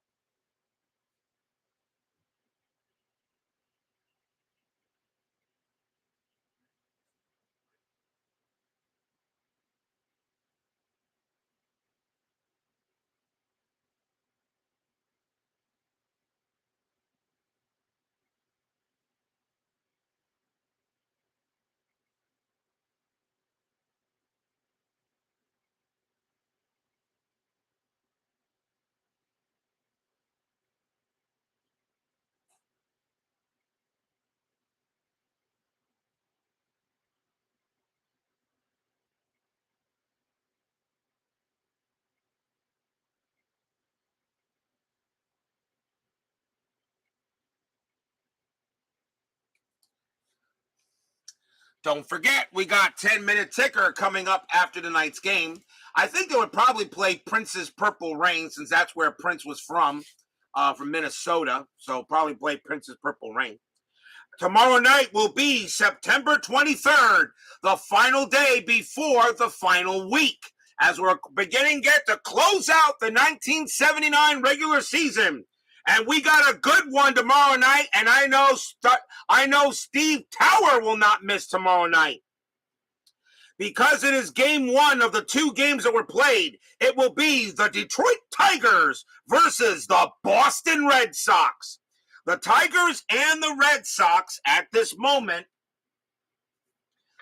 Don't forget, we got 10-minute ticker coming up after tonight's game. I think they would probably play Prince's Purple Rain, since that's where Prince was from Minnesota. So probably play Prince's Purple Rain. Tomorrow night will be September 23rd, the final day before the final week, as we're beginning to close out the 1979 regular season. And we got a good one tomorrow night, and I know Steve Tower will not miss tomorrow night. Because it is game 1 of the 2 games that were played. It will be the Detroit Tigers versus the Boston Red Sox. The Tigers and the Red Sox at this moment.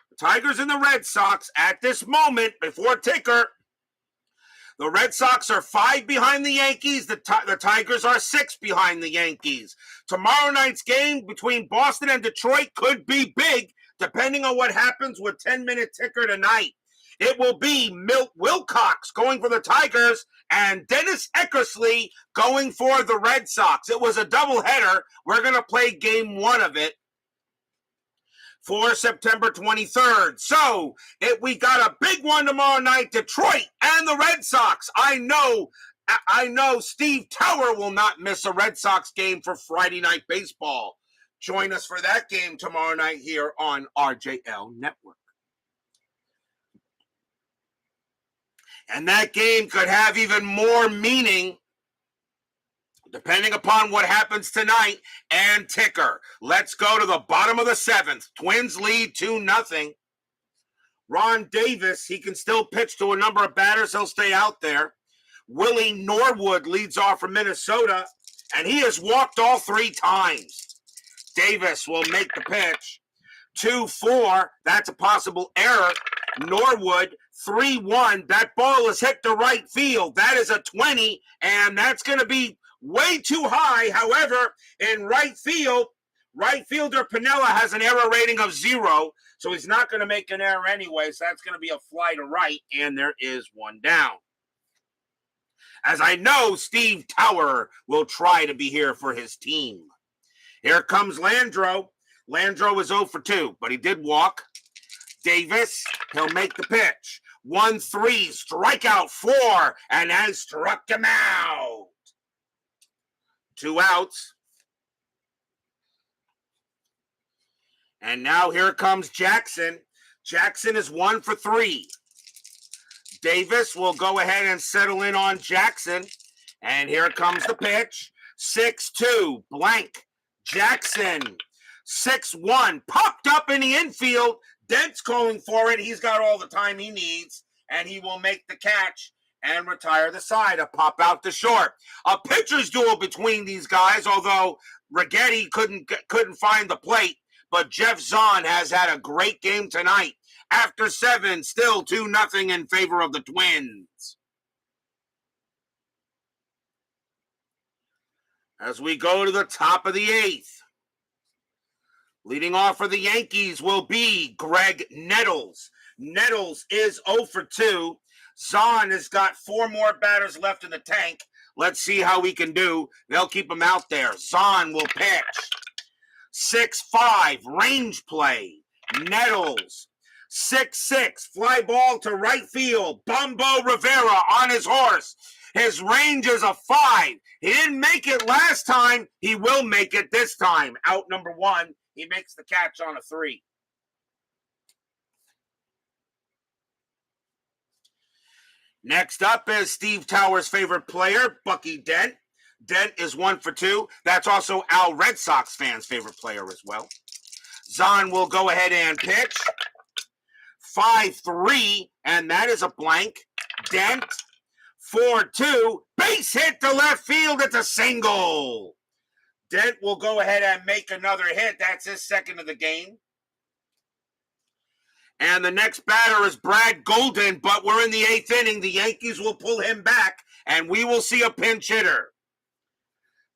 The Tigers and the Red Sox at this moment before ticker. The Red Sox are 5 behind the Yankees. The Tigers are 6 behind the Yankees. Tomorrow night's game between Boston and Detroit could be big, depending on what happens with 10-minute ticker tonight. It will be Milt Wilcox going for the Tigers and Dennis Eckersley going for the Red Sox. It was a doubleheader. We're going to play game 1 of it for September 23rd. So we got a big one tomorrow night, Detroit and the Red Sox. I know Steve Tower will not miss a Red Sox game for Friday Night Baseball. Join us for that game tomorrow night here on RJL Network. And that game could have even more meaning depending upon what happens tonight and ticker. Let's go to the bottom of the 7th. Twins lead 2-0. Ron Davis, he can still pitch to a number of batters. He'll stay out there. Willie Norwood leads off from Minnesota, and he has walked all 3 times. Davis will make the pitch. 2-4, that's a possible error. Norwood, 3-1. That ball is hit to right field. That is a 20, and that's going to be way too high. However, in right fielder Piniella has an error rating of 0, so he's not going to make an error anyway, so that's going to be a fly to right, and there is one down. As I know, Steve Tower will try to be here for his team. Here comes Landro. Landro is 0 for 2, but he did walk. Davis, he'll make the pitch. 1-3, strikeout 4, and I struck him out. 2 outs. And now here comes Jackson. Jackson is 1 for 3. Davis will go ahead and settle in on Jackson. And here comes the pitch. 6-2, blank. Jackson, 6-1, popped up in the infield. Dent's calling for it. He's got all the time he needs, and he will make the catch and retire the side. A pop out to short. A pitcher's duel between these guys, although Righetti couldn't find the plate. But Geoff Zahn has had a great game tonight. After 7, still 2-0 in favor of the Twins. As we go to the top of the 8th. Leading off for the Yankees will be Greg Nettles. Nettles is 0 for 2. Zahn has got 4 more batters left in the tank. Let's see how we can do. They'll keep him out there. Zahn will pitch. 6-5, range play. Nettles. 6-6, fly ball to right field. Bumbo Rivera on his horse. His range is a 5. He didn't make it last time. He will make it this time. Out number 1. He makes the catch on a 3. Next up is Steve Tower's favorite player, Bucky Dent. Dent is 1 for 2. That's also Al Red Sox fans' favorite player as well. Zahn will go ahead and pitch. 5-3, and that is a blank. Dent, 4-2. Base hit to left field. It's a single. Dent will go ahead and make another hit. That's his second of the game. And the next batter is Brad Golden, but we're in the 8th inning. The Yankees will pull him back, and we will see a pinch hitter.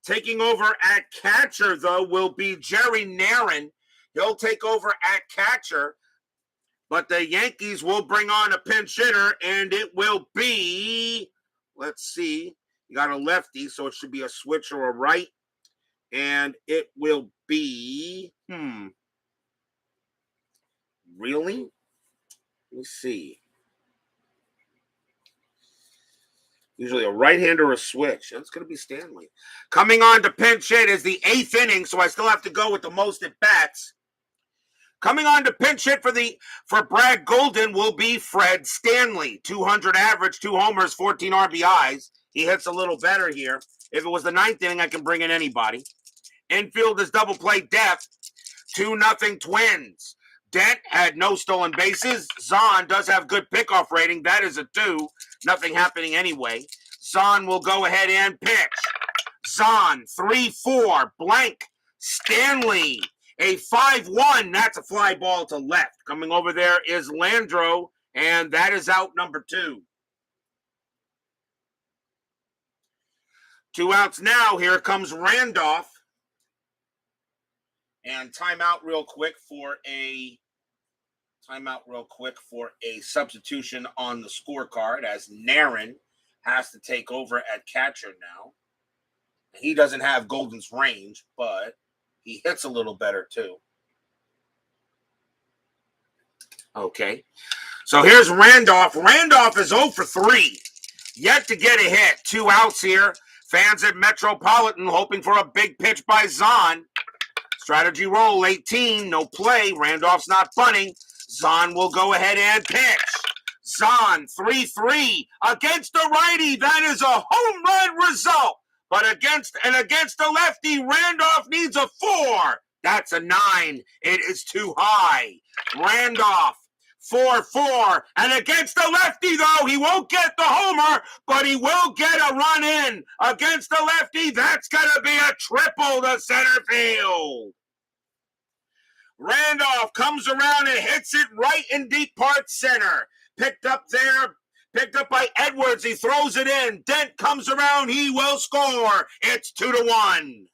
Taking over at catcher, though, will be Jerry Narron. He'll take over at catcher, but the Yankees will bring on a pinch hitter, and it will be, let's see, you got a lefty, so it should be a switch or a right. And it will be, really? Let me see. Usually a right-hander or a switch. That's going to be Stanley. Coming on to pinch hit is the 8th inning, so I still have to go with the most at-bats. Coming on to pinch hit for Brad Golden will be Fred Stanley. 200 average, 2 homers, 14 RBIs. He hits a little better here. If it was the 9th inning, I can bring in anybody. Infield is double play depth. 2-0 Twins. Dent had no stolen bases. Zahn does have good pickoff rating. That is a 2. Nothing happening anyway. Zahn will go ahead and pitch. Zahn, 3-4, blank. Stanley, a 5-1. That's a fly ball to left. Coming over there is Landro, and that is out number 2. 2 outs now. Here comes Randolph. And timeout real quick for a substitution on the scorecard, as Narron has to take over at catcher now. He doesn't have Golden's range, but he hits a little better too. Okay. So here's Randolph. Randolph is 0 for 3. Yet to get a hit. 2 outs here. Fans at Metropolitan hoping for a big pitch by Zahn. Strategy roll, 18, no play. Randolph's not bunting. Zahn will go ahead and pitch. Zahn, 3-3 against the righty. That is a home run result. But against the lefty, Randolph needs a 4. That's a 9. It is too high. Randolph, 4-4. And against the lefty, though, he won't get the homer, but he will get a run in. Against the lefty, that's going to be a triple to center field. Randolph comes around and hits it right in deep part center. Picked up by Edwards. He throws it in. Dent comes around. He will score. It's 2-1.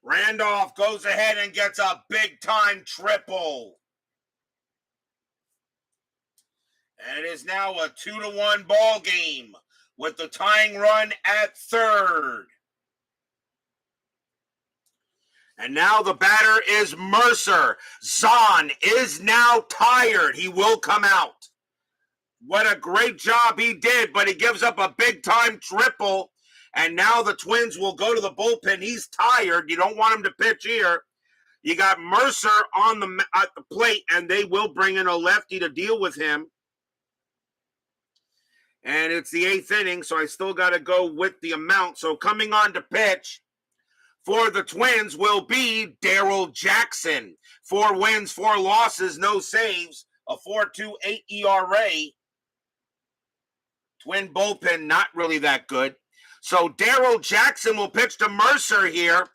Randolph goes ahead and gets a big-time triple. And it is now a 2-1 ball game with the tying run at third. And now the batter is Mercer. Zahn is now tired. He will come out. What a great job he did, but he gives up a big-time triple. And now the Twins will go to the bullpen. He's tired. You don't want him to pitch here. You got Mercer at the plate, and they will bring in a lefty to deal with him. And it's the 8th inning, so I still got to go with the amount. So coming on to pitch for the Twins will be Darryl Jackson. 4 wins, 4 losses, no saves, a 4.28 ERA. Twin bullpen not really that good. So Darryl Jackson will pitch to Mercer here.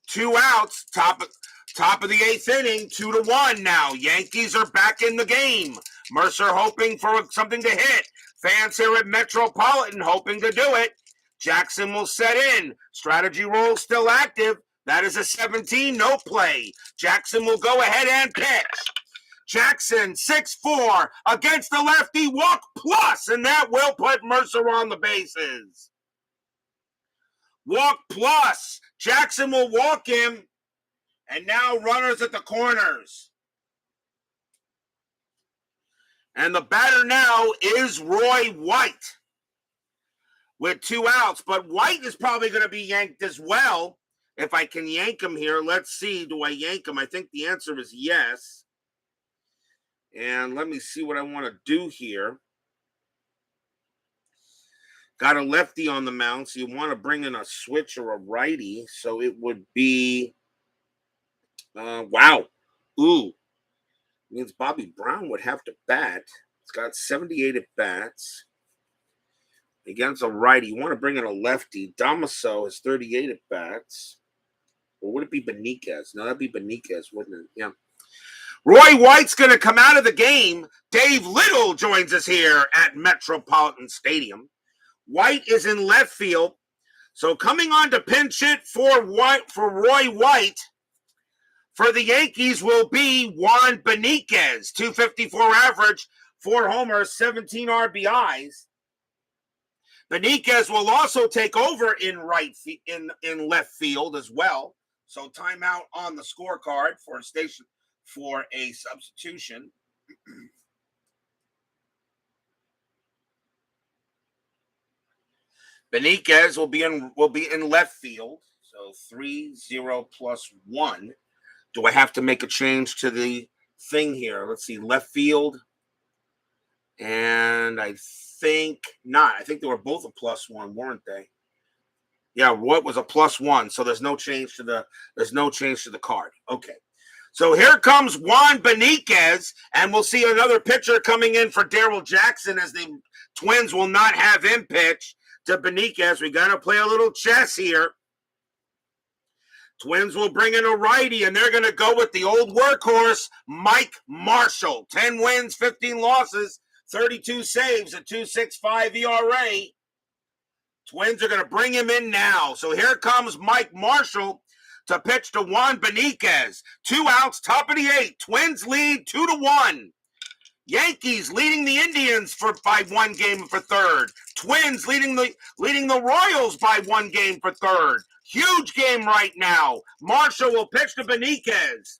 2 outs, top of the 8th inning, 2-1 now. Yankees are back in the game. Mercer hoping for something to hit. Fans here at Metropolitan hoping to do it. Jackson will set in. Strategy roll still active. That is a 17, no play. Jackson will go ahead and pitch. Jackson, 6-4 against the lefty, walk plus, and that will put Mercer on the bases. Walk plus. Jackson will walk him, and now runners at the corners. And the batter now is Roy White with 2 outs, but White is probably going to be yanked as well. If I can yank him here, let's see. Do I yank him? I think the answer is yes. And let me see what I want to do here. Got a lefty on the mound, so you want to bring in a switch or a righty. So it would be, wow. Ooh. Means Bobby Brown would have to bat. It's got 78 at bats. Against a righty, you want to bring in a lefty. Damaso has 38 at bats. Or would it be Beniquez? No, that'd be Beniquez, wouldn't it? Yeah. Roy White's going to come out of the game. Dave Little joins us here at Metropolitan Stadium. White is in left field. So coming on to pinch hit for Roy White for the Yankees will be Juan Beniquez. 254 average, 4 homers, 17 RBIs. Beniquez will also take over in left field as well. So timeout on the scorecard for a substitution. Beniquez will be in left field. So 3-0 plus 1. Do I have to make a change to the thing here? Let's see, left field. And I think not. I think they were both a +1, weren't they? Yeah, what was a +1? So there's no change to the card. Okay. So here comes Juan Beniquez, and we'll see another pitcher coming in for Darryl Jackson as the Twins will not have him pitch to Beniquez. We got to play a little chess here. Twins will bring in a righty, and they're going to go with the old workhorse, Mike Marshall. 10 wins, 15 losses, 32 saves, a 2.65 ERA. Twins are going to bring him in now. So here comes Mike Marshall to pitch to Juan Beniquez. 2 outs, top of the 8th. Twins lead 2-1. Yankees leading the Indians by 1 game for third. Twins leading the Royals by 1 game for third. Huge game right now. Marshall will pitch to Beniquez.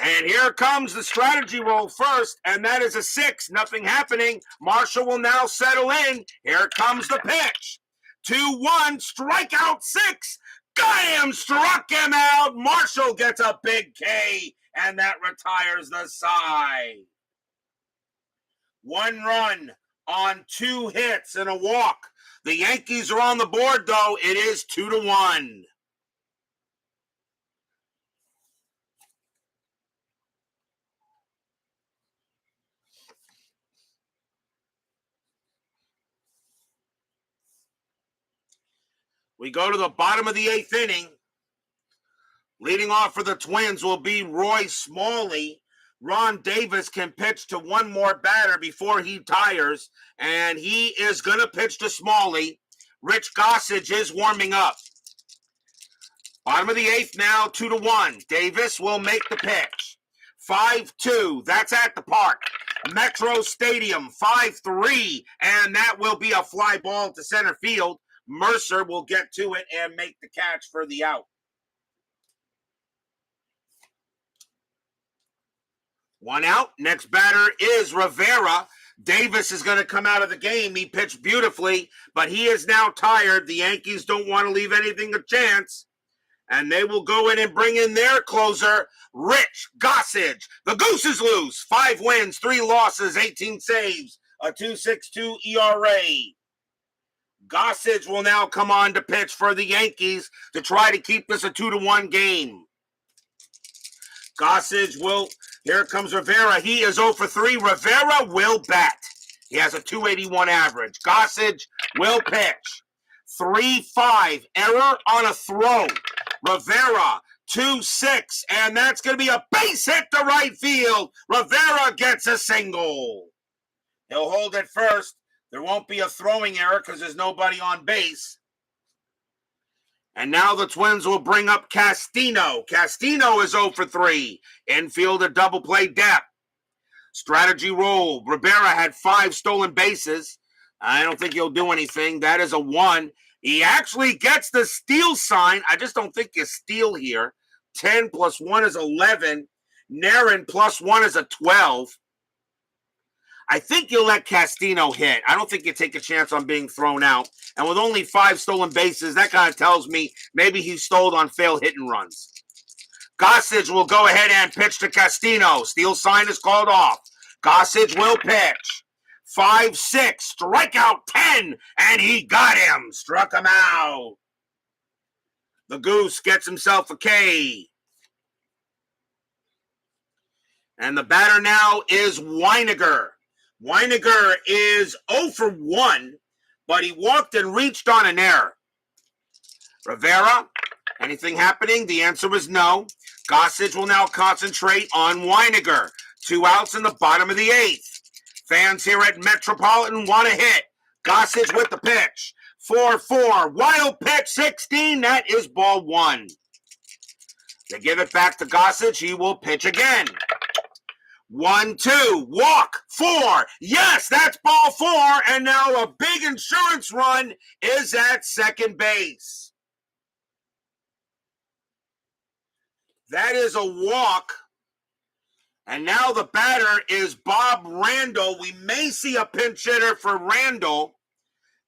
And here comes the strategy roll first, and that is a 6. Nothing happening. Marshall will now settle in. Here comes the pitch. 2-1, strikeout 6. Got him, struck him out. Marshall gets a big K, and that retires the side. 1 run on 2 hits and a walk. The Yankees are on the board, though. It is 2-1. We go to the bottom of the 8th inning. Leading off for the Twins will be Roy Smalley. Ron Davis can pitch to one more batter before he tires, and he is going to pitch to Smalley. Rich Gossage is warming up. Bottom of the 8th now, 2-1. Davis will make the pitch. 5-2, that's at the park. Metro Stadium, 5-3, and that will be a fly ball to center field. Mercer will get to it and make the catch for the out. 1 out. Next batter is Rivera. Davis is going to come out of the game. He pitched beautifully, but he is now tired. The Yankees don't want to leave anything to chance, and they will go in and bring in their closer, Rich Gossage. The Goose is loose. 5 wins, 3 losses, 18 saves, a 2.62 ERA. Gossage will now come on to pitch for the Yankees to try to keep this a 2-1 game. Gossage will, here comes Rivera. He is 0 for 3. Rivera will bat. He has a 281 average. Gossage will pitch. 3-5. Error on a throw. Rivera, 2-6. And that's going to be a base hit to right field. Rivera gets a single. He'll hold it first. There won't be a throwing error because there's nobody on base. And now the Twins will bring up Castino. Castino is 0 for 3. Infield a double play depth. Strategy roll. Rivera had 5 stolen bases. I don't think he'll do anything. That is a 1. He actually gets the steal sign. I just don't think you steal here. 10 plus 1 is 11. Narin plus 1 is a 12. I think you'll let Castino hit. I don't think you take a chance on being thrown out. And with only 5 stolen bases, that kind of tells me maybe he stole on failed hit and runs. Gossage will go ahead and pitch to Castino. Steal sign is called off. Gossage will pitch. 5-6, strikeout 10, and he got him. Struck him out. The Goose gets himself a K. And the batter now is Weiniger. Weiniger is 0 for 1, but he walked and reached on an error. Rivera, anything happening? The answer is no. Gossage will now concentrate on Weiniger. 2 outs in the bottom of the 8th. Fans here at Metropolitan want to hit. Gossage with the pitch. 4-4. Wild pitch 16. That is ball 1. They give it back to Gossage. He will pitch again. 1-2. Walk. 4. Yes, that's ball 4. And now a big insurance run is at second base. That is a walk. And now the batter is Bob Randall. We may see a pinch hitter for Randall.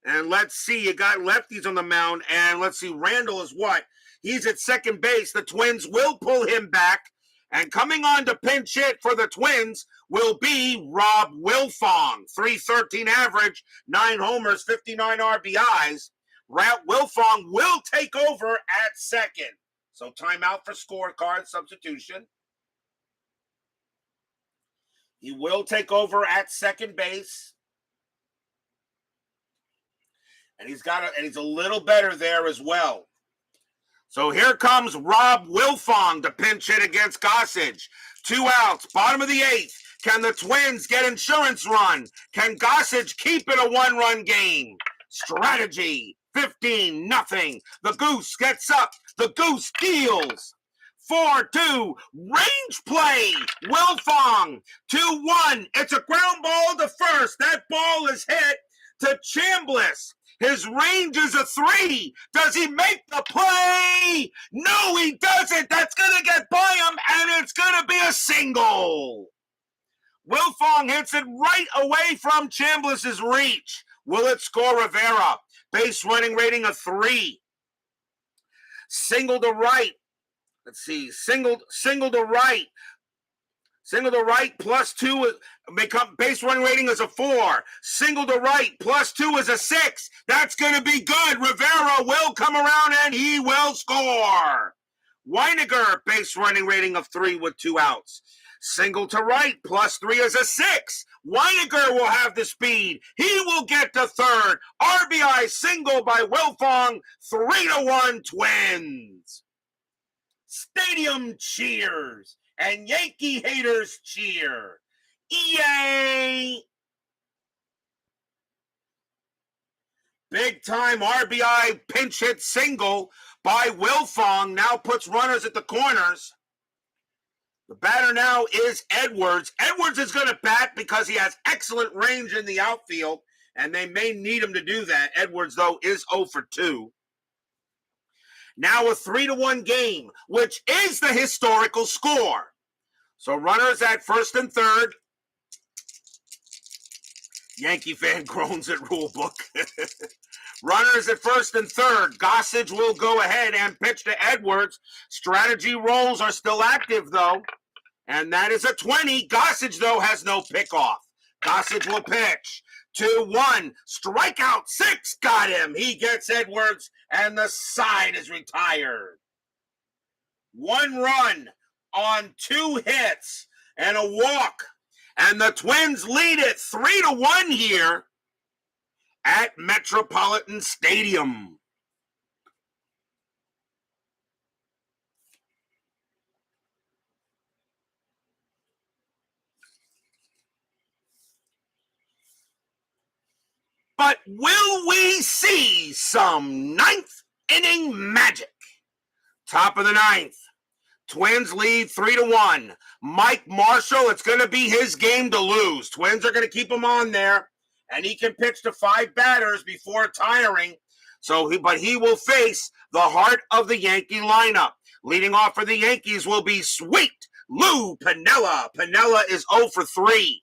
And let's see, you got lefties on the mound. And let's see, Randall is what? He's at second base. The Twins will pull him back. And coming on to pinch hit for the Twins will be Rob Wilfong. 313 average, 9 homers, 59 RBIs. Wilfong will take over at second. So timeout for scorecard substitution. He will take over at second base. And he's a little better there as well. So here comes Rob Wilfong to pinch hit against Gossage. 2 outs, bottom of the 8th. Can the Twins get insurance run? Can Gossage keep it a 1-run game? Strategy, 15-0. The Goose gets up. The Goose deals. 4-2, range play. Wilfong, 2-1. It's a ground ball to first. That ball is hit to Chamblis. His range is a 3. Does he make the play? No, he doesn't. That's going to get by him, and it's going to be a single. Wilfong hits it right away from Chamblis' reach. Will it score Rivera? Base running rating of 3. Single to right. Let's see. Single to right. Single to right plus 2 base running rating is a 4. Single to right plus 2 is a 6. That's going to be good. Rivera will come around and he will score. Weiniger base running rating of 3 with 2 outs. Single to right, +3 is a 6. Weiniger will have the speed. He will get to third. RBI single by Wilfong. 3-1 Twins. Stadium cheers and Yankee haters cheer. Yay! Big time RBI pinch hit single by Wilfong now puts runners at the corners. The batter now is Edwards. Edwards is going to bat because he has excellent range in the outfield, and they may need him to do that. Edwards, though, is 0 for 2. Now a 3-1 game, which is the historical score. So runners at first and third. Yankee fan groans at rulebook. Runners at first and third. Gossage will go ahead and pitch to Edwards. Strategy rolls are still active, though. And that is a 20. Gossage, though, has no pickoff. Gossage will pitch. 2-1. Strikeout 6. Got him. He gets Edwards, and the side is retired. 1 run on 2 hits and a walk. And the Twins lead it 3-1 here at Metropolitan Stadium. But will we see some 9th inning magic? Top of the 9th. Twins lead 3-1. Mike Marshall, it's going to be his game to lose. Twins are going to keep him on there, and he can pitch to 5 batters before tiring. But he will face the heart of the Yankee lineup. Leading off for the Yankees will be Sweet Lou Piniella. Piniella is 0 for 3.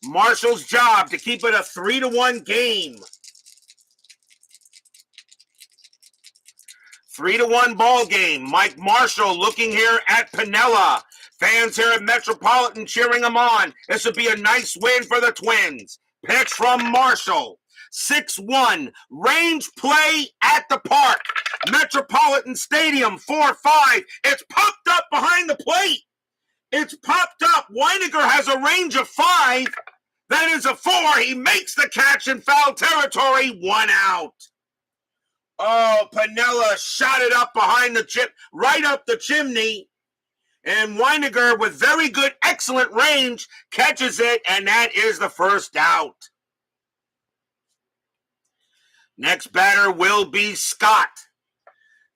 Marshall's job to keep it a 3-1 game. 3-1 ball game. Mike Marshall looking here at Piniella. Fans here at Metropolitan cheering him on. This would be a nice win for the Twins. Pitch from Marshall. 6-1. Range play at the park. Metropolitan Stadium, 4-5. It's popped up behind the plate. It's popped up. Weiniger has a range of 5. That is a 4. He makes the catch in foul territory. 1 out. Oh, Piniella shot it up behind the right up the chimney. And Weiniger, with very good, excellent range, catches it, and that is the first out. Next batter will be Scott.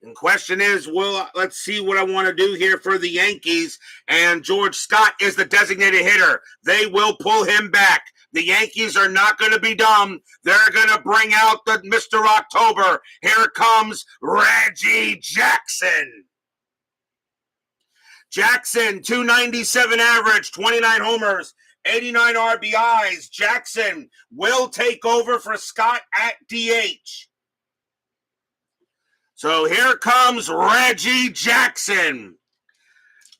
And question is, let's see what I want to do here for the Yankees. And George Scott is the designated hitter. They will pull him back. The Yankees are not going to be dumb. They're going to bring out the Mr. October. Here comes Reggie Jackson. Jackson, 297 average, 29 homers, 89 RBIs. Jackson will take over for Scott at DH. So here comes Reggie Jackson.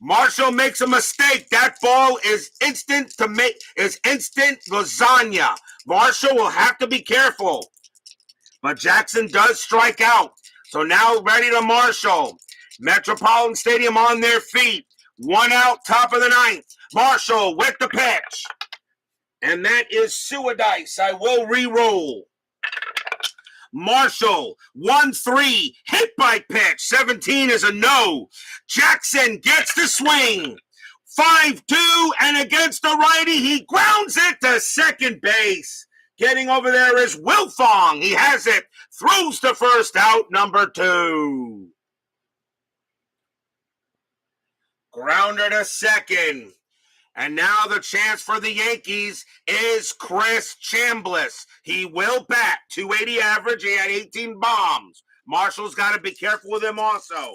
Marshall makes a mistake. That ball is instant lasagna. Marshall will have to be careful. But Jackson does strike out. So now ready to Marshall. Metropolitan Stadium on their feet. 1 out, top of the 9th. Marshall with the pitch. And that is Suadice. I will re-roll. Marshall, 1-3, hit by pitch. 17 is a no. Jackson gets the swing. 5-2, and against the righty, he grounds it to second base. Getting over there is Wilfong. He has it. Throws to first, out number 2. Grounder to second. And now the chance for the Yankees is Chris Chamblis. He will bat. 280 average. He had 18 bombs. Marshall's got to be careful with him also.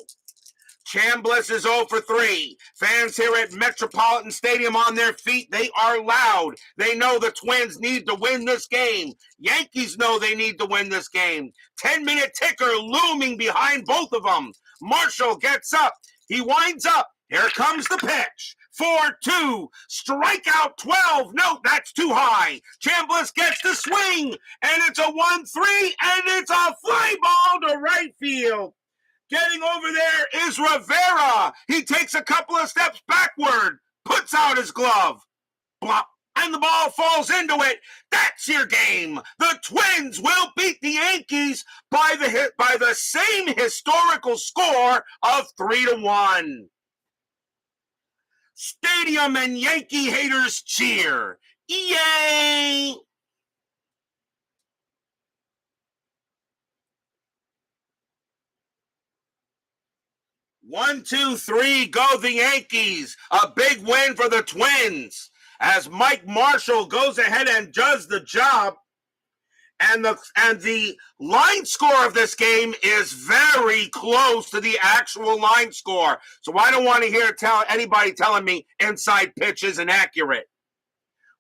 Chamblis is 0 for 3. Fans here at Metropolitan Stadium on their feet. They are loud. They know the Twins need to win this game. Yankees know they need to win this game. 10-minute ticker looming behind both of them. Marshall gets up. He winds up. Here comes the pitch. 4-2, strikeout 12. No, that's too high. Chamblis gets the swing, and it's a 1-3, and it's a fly ball to right field. Getting over there is Rivera. He takes a couple of steps backward, puts out his glove. Blop. And the ball falls into it. That's your game. The Twins will beat the Yankees by the same historical score of 3-1. Stadium and Yankee haters cheer. Yay! One, two, three, go the Yankees. A big win for the Twins, as Mike Marshall goes ahead and does the job. And the line score of this game is very close to the actual line score. So I don't want to hear anybody telling me inside pitch isn't accurate.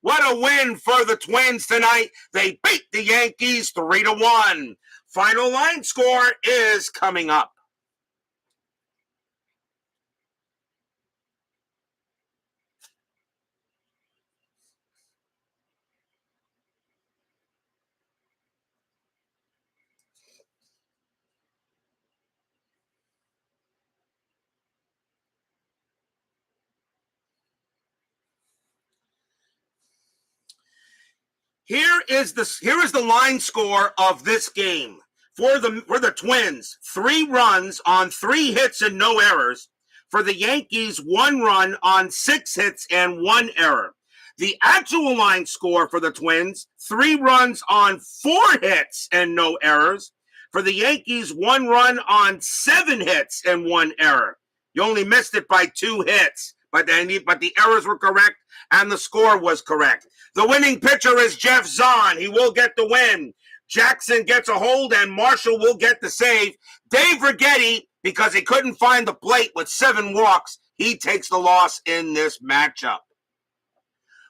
What a win for the Twins tonight. They beat the Yankees 3-1. Final line score is coming up. Here is the line score of this game for the Twins. 3 runs on 3 hits and no errors. For the Yankees, 1 run on 6 hits and 1 error. The actual line score for the Twins, 3 runs on 4 hits and no errors. For the Yankees, 1 run on 7 hits and 1 error. You only missed it by 2 hits, but the errors were correct and the score was correct. The winning pitcher is Geoff Zahn. He will get the win. Jackson gets a hold and Marshall will get the save. Dave Righetti, because he couldn't find the plate with 7 walks, he takes the loss in this matchup.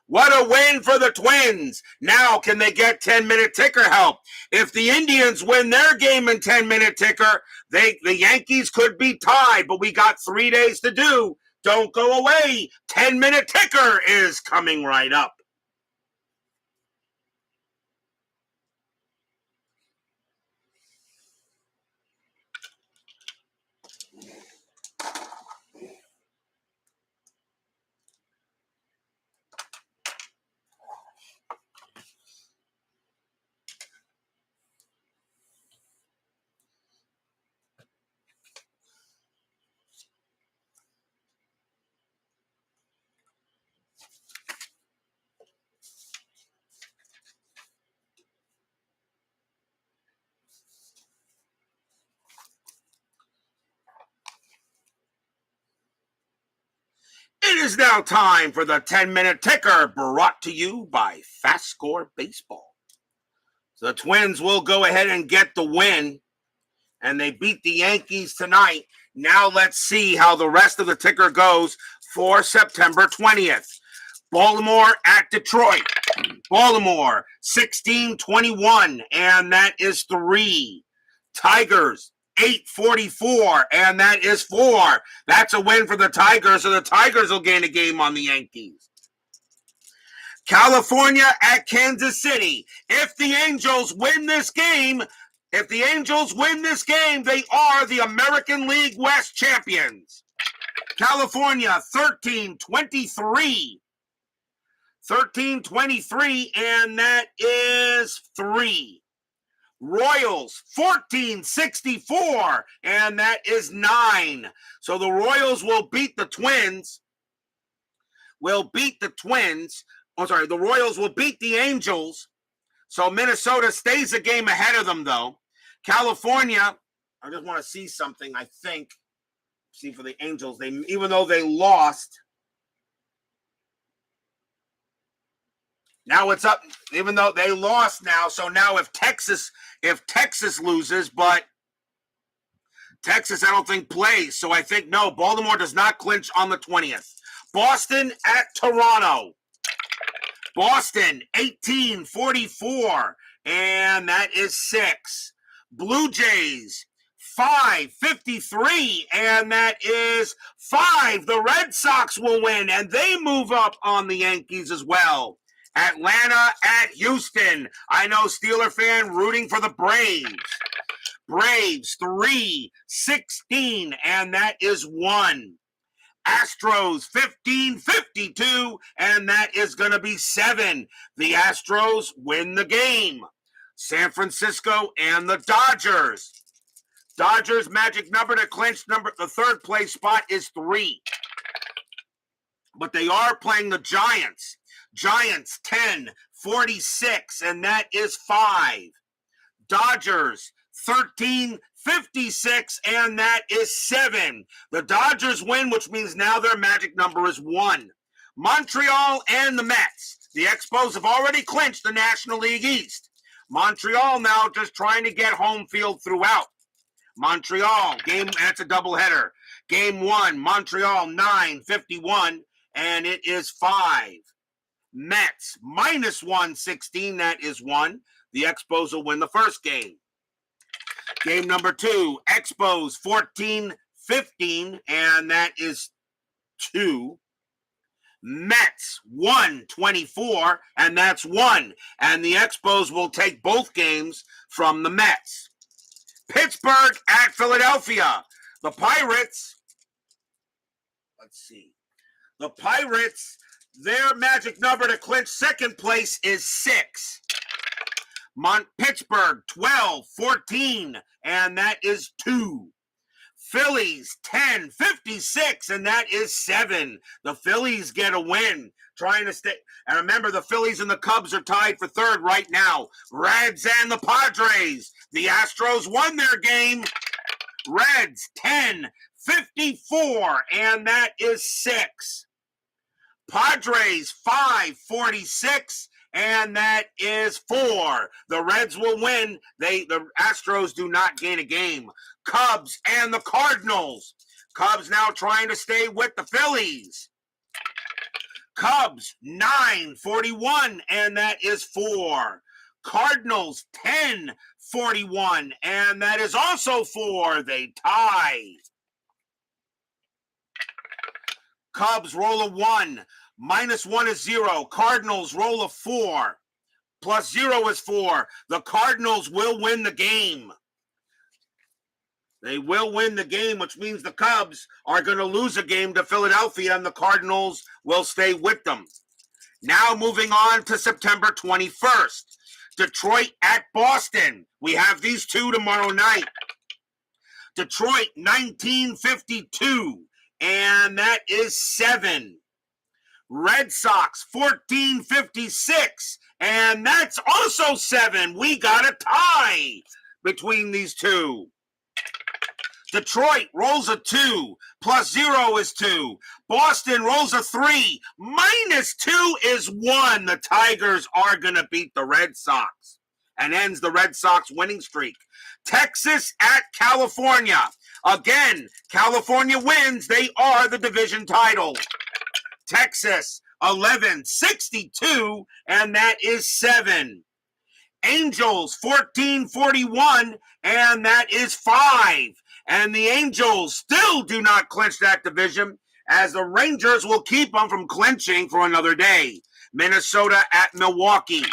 What a win for the Twins. Now can they get 10-minute ticker help? If the Indians win their game in 10-minute ticker, the Yankees could be tied, but we got 3 days to do. Don't go away. 10-minute ticker is coming right up. It is now time for the 10-minute ticker, brought to you by FastScore Baseball. So the Twins will go ahead and get the win, and they beat the Yankees tonight. Now let's see how the rest of the ticker goes for September 20th. Baltimore at Detroit. Baltimore, 16-21, and that is 3. Tigers, 8-44, and that is 4. That's a win for the Tigers, so the Tigers will gain a game on the Yankees. California at Kansas City. If the Angels win this game, they are the American League West champions. California, 13-23. 13-23, and that is 3. Royals, 14-64, and that is 9. So the Royals will beat the Twins. The Royals will beat the Angels. So Minnesota stays a game ahead of them, though. California, I just want to see something, I think. See, for the Angels, even though they lost, now it's up, even though they lost now. So now if Texas loses, but Texas I don't think plays. So I think, no, Baltimore does not clinch on the 20th. Boston at Toronto. Boston, 18-44, and that is 6. Blue Jays, 5-53, and that is 5. The Red Sox will win, and they move up on the Yankees as well. Atlanta at Houston. I know Steeler fan rooting for the Braves. Braves 3-16, and that is 1. Astros 15-52, and that is going to be 7. The Astros win the game. San Francisco and the Dodgers. Dodgers magic number to clinch the third place spot is 3. But they are playing the Giants. Giants 10-46, and that is 5. Dodgers 13-56, and that is 7. The Dodgers win, which means now their magic number is 1. Montreal and the Mets. The Expos have already clinched the National League East. Montreal now just trying to get home field throughout. Montreal, that's a doubleheader. Game 1, Montreal 9-51, and it is 5. Mets -116, that is 1. The Expos will win the first game. Game number 2, Expos 14-15, and that is 2. Mets 124, and that's 1. And the Expos will take both games from the Mets. Pittsburgh at Philadelphia. The Pirates, the Pirates, their magic number to clinch second place is 6. Pittsburgh 12-14, and that is 2. Phillies 10-56, and that is 7. The Phillies get a win, trying to stay. And remember, the Phillies and the Cubs are tied for third right now. Reds and the Padres. The Astros won their game. Reds 10-54, and that is 6. Padres 5-46, and that is 4. The Reds will win. The Astros do not gain a game. Cubs and the Cardinals. Cubs now trying to stay with the Phillies. Cubs 9-41, and that is 4. Cardinals 10-41, and that is also 4. They tie. Cubs roll a 1. -1 is 0. Cardinals roll a 4. +0 is 4. The Cardinals will win the game. They will win the game, which means the Cubs are going to lose a game to Philadelphia, and the Cardinals will stay with them. Now moving on to September 21st. Detroit at Boston. We have these two tomorrow night. Detroit 1952, and that is 7. Red Sox 14-56, and that's also 7. We got a tie between these two. Detroit rolls a 2, +0 is 2. Boston rolls a 3, -2 is 1. The Tigers are going to beat the Red Sox and ends the Red Sox winning streak. Texas at California. Again, California wins. They are the division title. Texas 11-62, and that is 7. Angels 14-41, and that is 5. And the Angels still do not clinch that division, as the Rangers will keep them from clinching for another day. Minnesota at Milwaukee.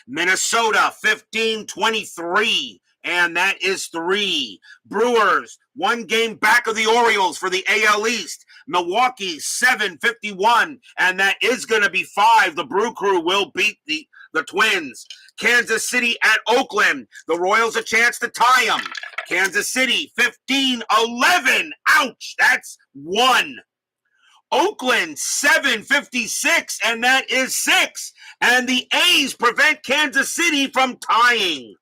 Minnesota 15-23, and that is 3. Brewers 1 game back of the Orioles for the AL East. Milwaukee 7-51, and that is going to be 5. The Brew Crew will beat the Twins. Kansas City at Oakland. The Royals a chance to tie them. Kansas City 15-11. Ouch, that's 1. Oakland 7-56, and that is 6. And the A's prevent Kansas City from tying.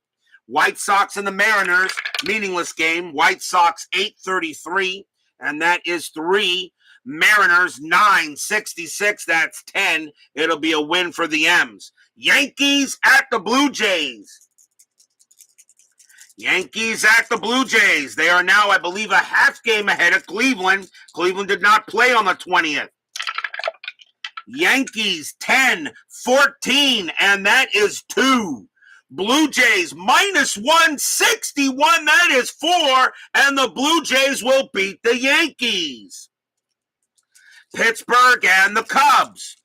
White Sox and the Mariners, meaningless game. White Sox 8-33, and that is 3. Mariners 9-66, that's 10. It'll be a win for the M's. Yankees at the Blue Jays. Yankees at the Blue Jays. They are now, I believe, a half game ahead of Cleveland. Cleveland did not play on the 20th. Yankees 10-14, and that is 2. Blue Jays -161, that is 4, and the Blue Jays will beat the Yankees. Pittsburgh and the Cubs.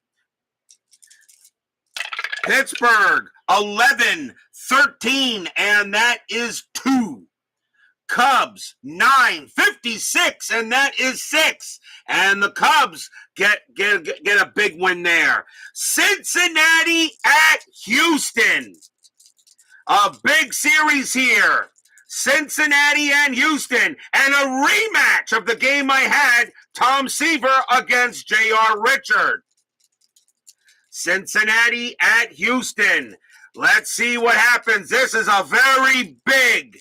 Pittsburgh 11-3, 13, and that is 2. Cubs 9, 56, and that is 6. And the Cubs get a big win there. Cincinnati at Houston. A big series here. Cincinnati and Houston, and a rematch of the game I had, Tom Seaver against J.R. Richard. Cincinnati at Houston. Let's see what happens. This is a very big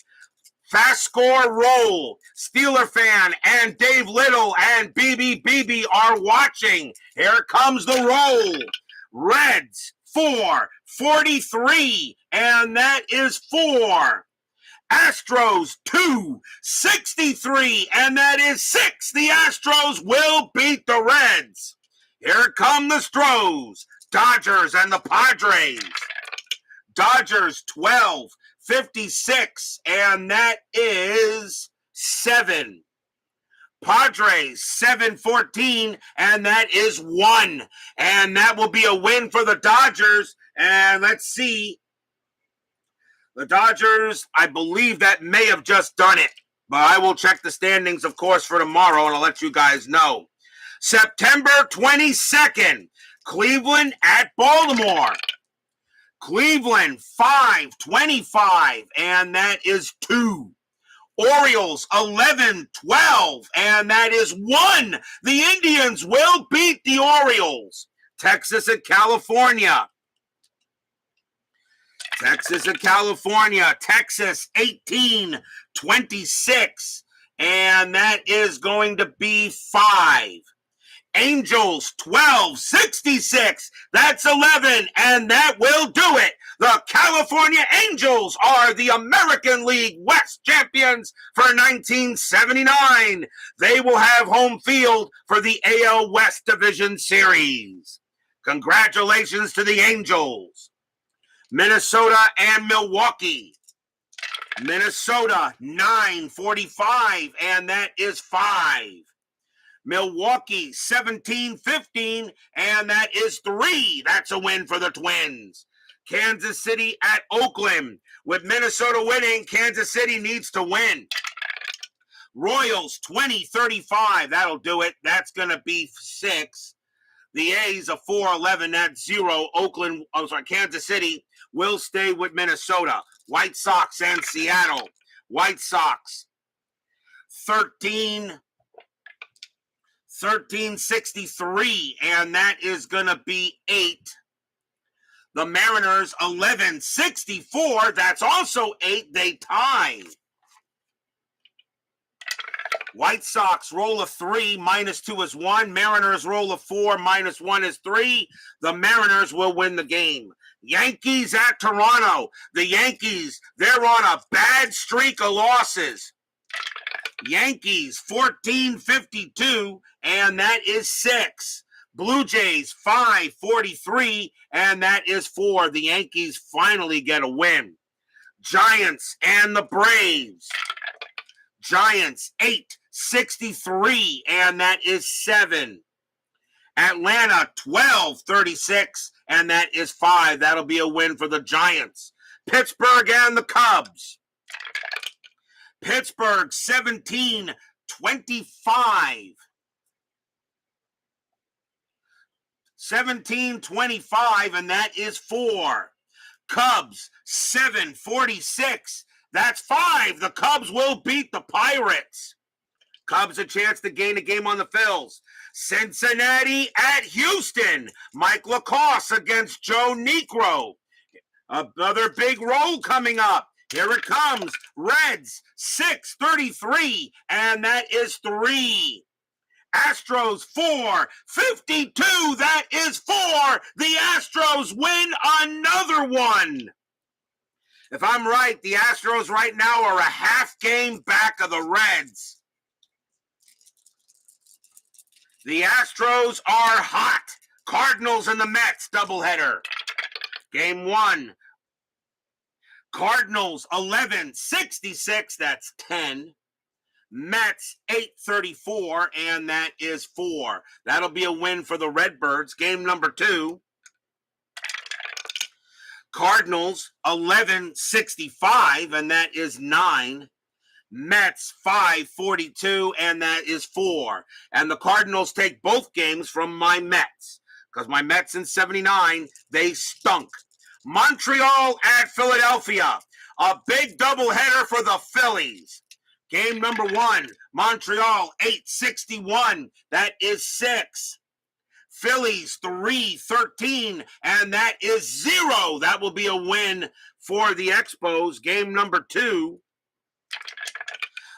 FastScore roll. Steeler fan and Dave Little and BB are watching. Here comes the roll. Reds 4, 43, and that is 4. Astros 2, 63, and that is 6. The Astros will beat the Reds. Here come the Stros, Dodgers and the Padres. Dodgers 12, 56, and that is 7. Padres 7-14, and that is 1. And that will be a win for the Dodgers. And let's see. The Dodgers, I believe that may have just done it. But I will check the standings, of course, for tomorrow, and I'll let you guys know. September 22nd, Cleveland at Baltimore. Cleveland 5-25, and that is 2. Orioles 11-12, and that is 1. The Indians will beat the Orioles. Texas at California. Texas at California. Texas 18-26, and that is going to be 5. Angels 12-66. That's 11, and that will do it. The California Angels are the American League West champions for 1979. They will have home field for the AL West Division Series. Congratulations to the Angels. Minnesota and Milwaukee. Minnesota 9-45, and that is 5. Milwaukee 17-15, and that is 3. That's a win for the Twins. Kansas City at Oakland. With Minnesota winning, Kansas City needs to win. Royals 20-35. That'll do it. That's going to be 6. The A's are 4-11. That's 0. Kansas City will stay with Minnesota. White Sox and Seattle. White Sox 13-63, and that is going to be 8. The Mariners 11-64. That's also 8. They tie. White Sox roll of 3, -2 is 1. Mariners roll of 4, -1 is 3. The Mariners will win the game. Yankees at Toronto. The Yankees, they're on a bad streak of losses. Yankees 14-52, and that is 6. Blue Jays 5-43, and that is 4. The Yankees finally get a win. Giants and the Braves. Giants 8-63, and that is 7. Atlanta 12-36, and that is 5. That'll be a win for the Giants. Pittsburgh and the Cubs. Pittsburgh 17-25. 17-25, and that is 4. Cubs 7-46. That's 5. The Cubs will beat the Pirates. Cubs a chance to gain a game on the Phils. Cincinnati at Houston. Mike Lacoste against Joe Negro. Another big roll coming up. Here it comes. Reds 6-33, and that is 3. Astros 4-52. That is 4. The Astros win another one. If I'm right, the Astros right now are a half game back of the Reds. The Astros are hot. Cardinals and the Mets doubleheader. Game 1. Cardinals 11-66. That's 10. Mets 8-34, and that is 4. That'll be a win for the Redbirds. Game number 2. Cardinals 1165, and that is 9. Mets 542, and that is 4. And the Cardinals take both games from my Mets, because my Mets in 79, they stunk. Montreal at Philadelphia, a big doubleheader for the Phillies. Game number 1, Montreal 861, that is 6. Phillies 313, and that is 0. That will be a win for the Expos. Game number 2,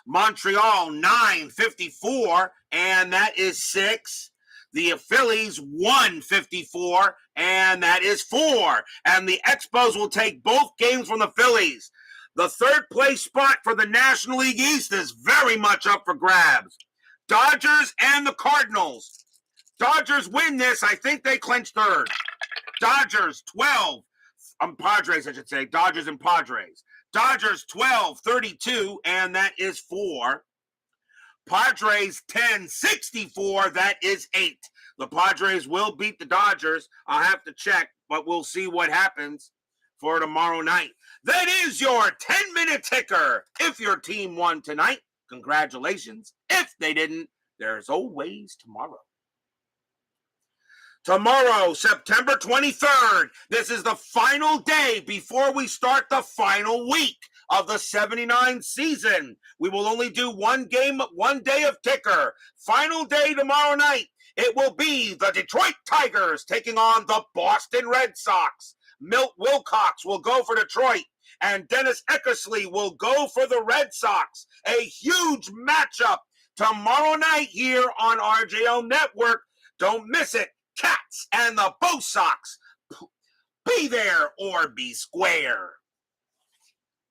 Montreal 954, and that is 6. The Phillies 154, and that is 4. And the Expos will take both games from the Phillies. The third place spot for the National League East is very much up for grabs. Dodgers and the Cardinals. Dodgers win this. I think they clinch third. Dodgers 12. Padres, I should say. Dodgers and Padres. Dodgers 12-32, and that is 4. Padres 10-64, that is 8. The Padres will beat the Dodgers. I'll have to check, but we'll see what happens for tomorrow night. That is your 10-minute ticker. If your team won tonight, congratulations. If they didn't, there's always tomorrow. Tomorrow, September 23rd, this is the final day before we start the final week of the 79 season. We will only do one game, one day of ticker. Final day tomorrow night. It will be the Detroit Tigers taking on the Boston Red Sox. Milt Wilcox will go for Detroit, and Dennis Eckersley will go for the Red Sox. A huge matchup tomorrow night here on RJO Network. Don't miss it. Cats and the Bo Sox. Be there or be square.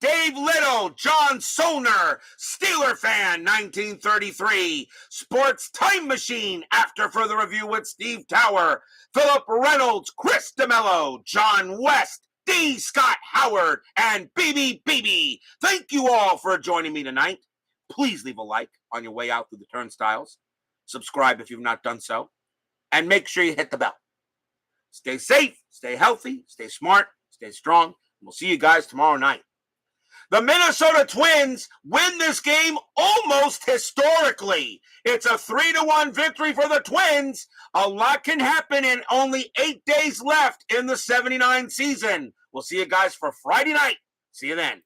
Dave Little, John Soner, Steeler fan, 1933. Sports Time Machine, after further review with Steve Tower. Philip Reynolds, Chris DeMello, John West, D. Scott Howard, and BB. Thank you all for joining me tonight. Please leave a like on your way out through the turnstiles. Subscribe if you've not done so. And make sure you hit the bell. Stay safe, stay healthy, stay smart, stay strong. We'll see you guys tomorrow night. The Minnesota Twins win this game almost historically. It's a 3-1 victory for the Twins. A lot can happen in only 8 days left in the 79 season. We'll see you guys for Friday night. See you then.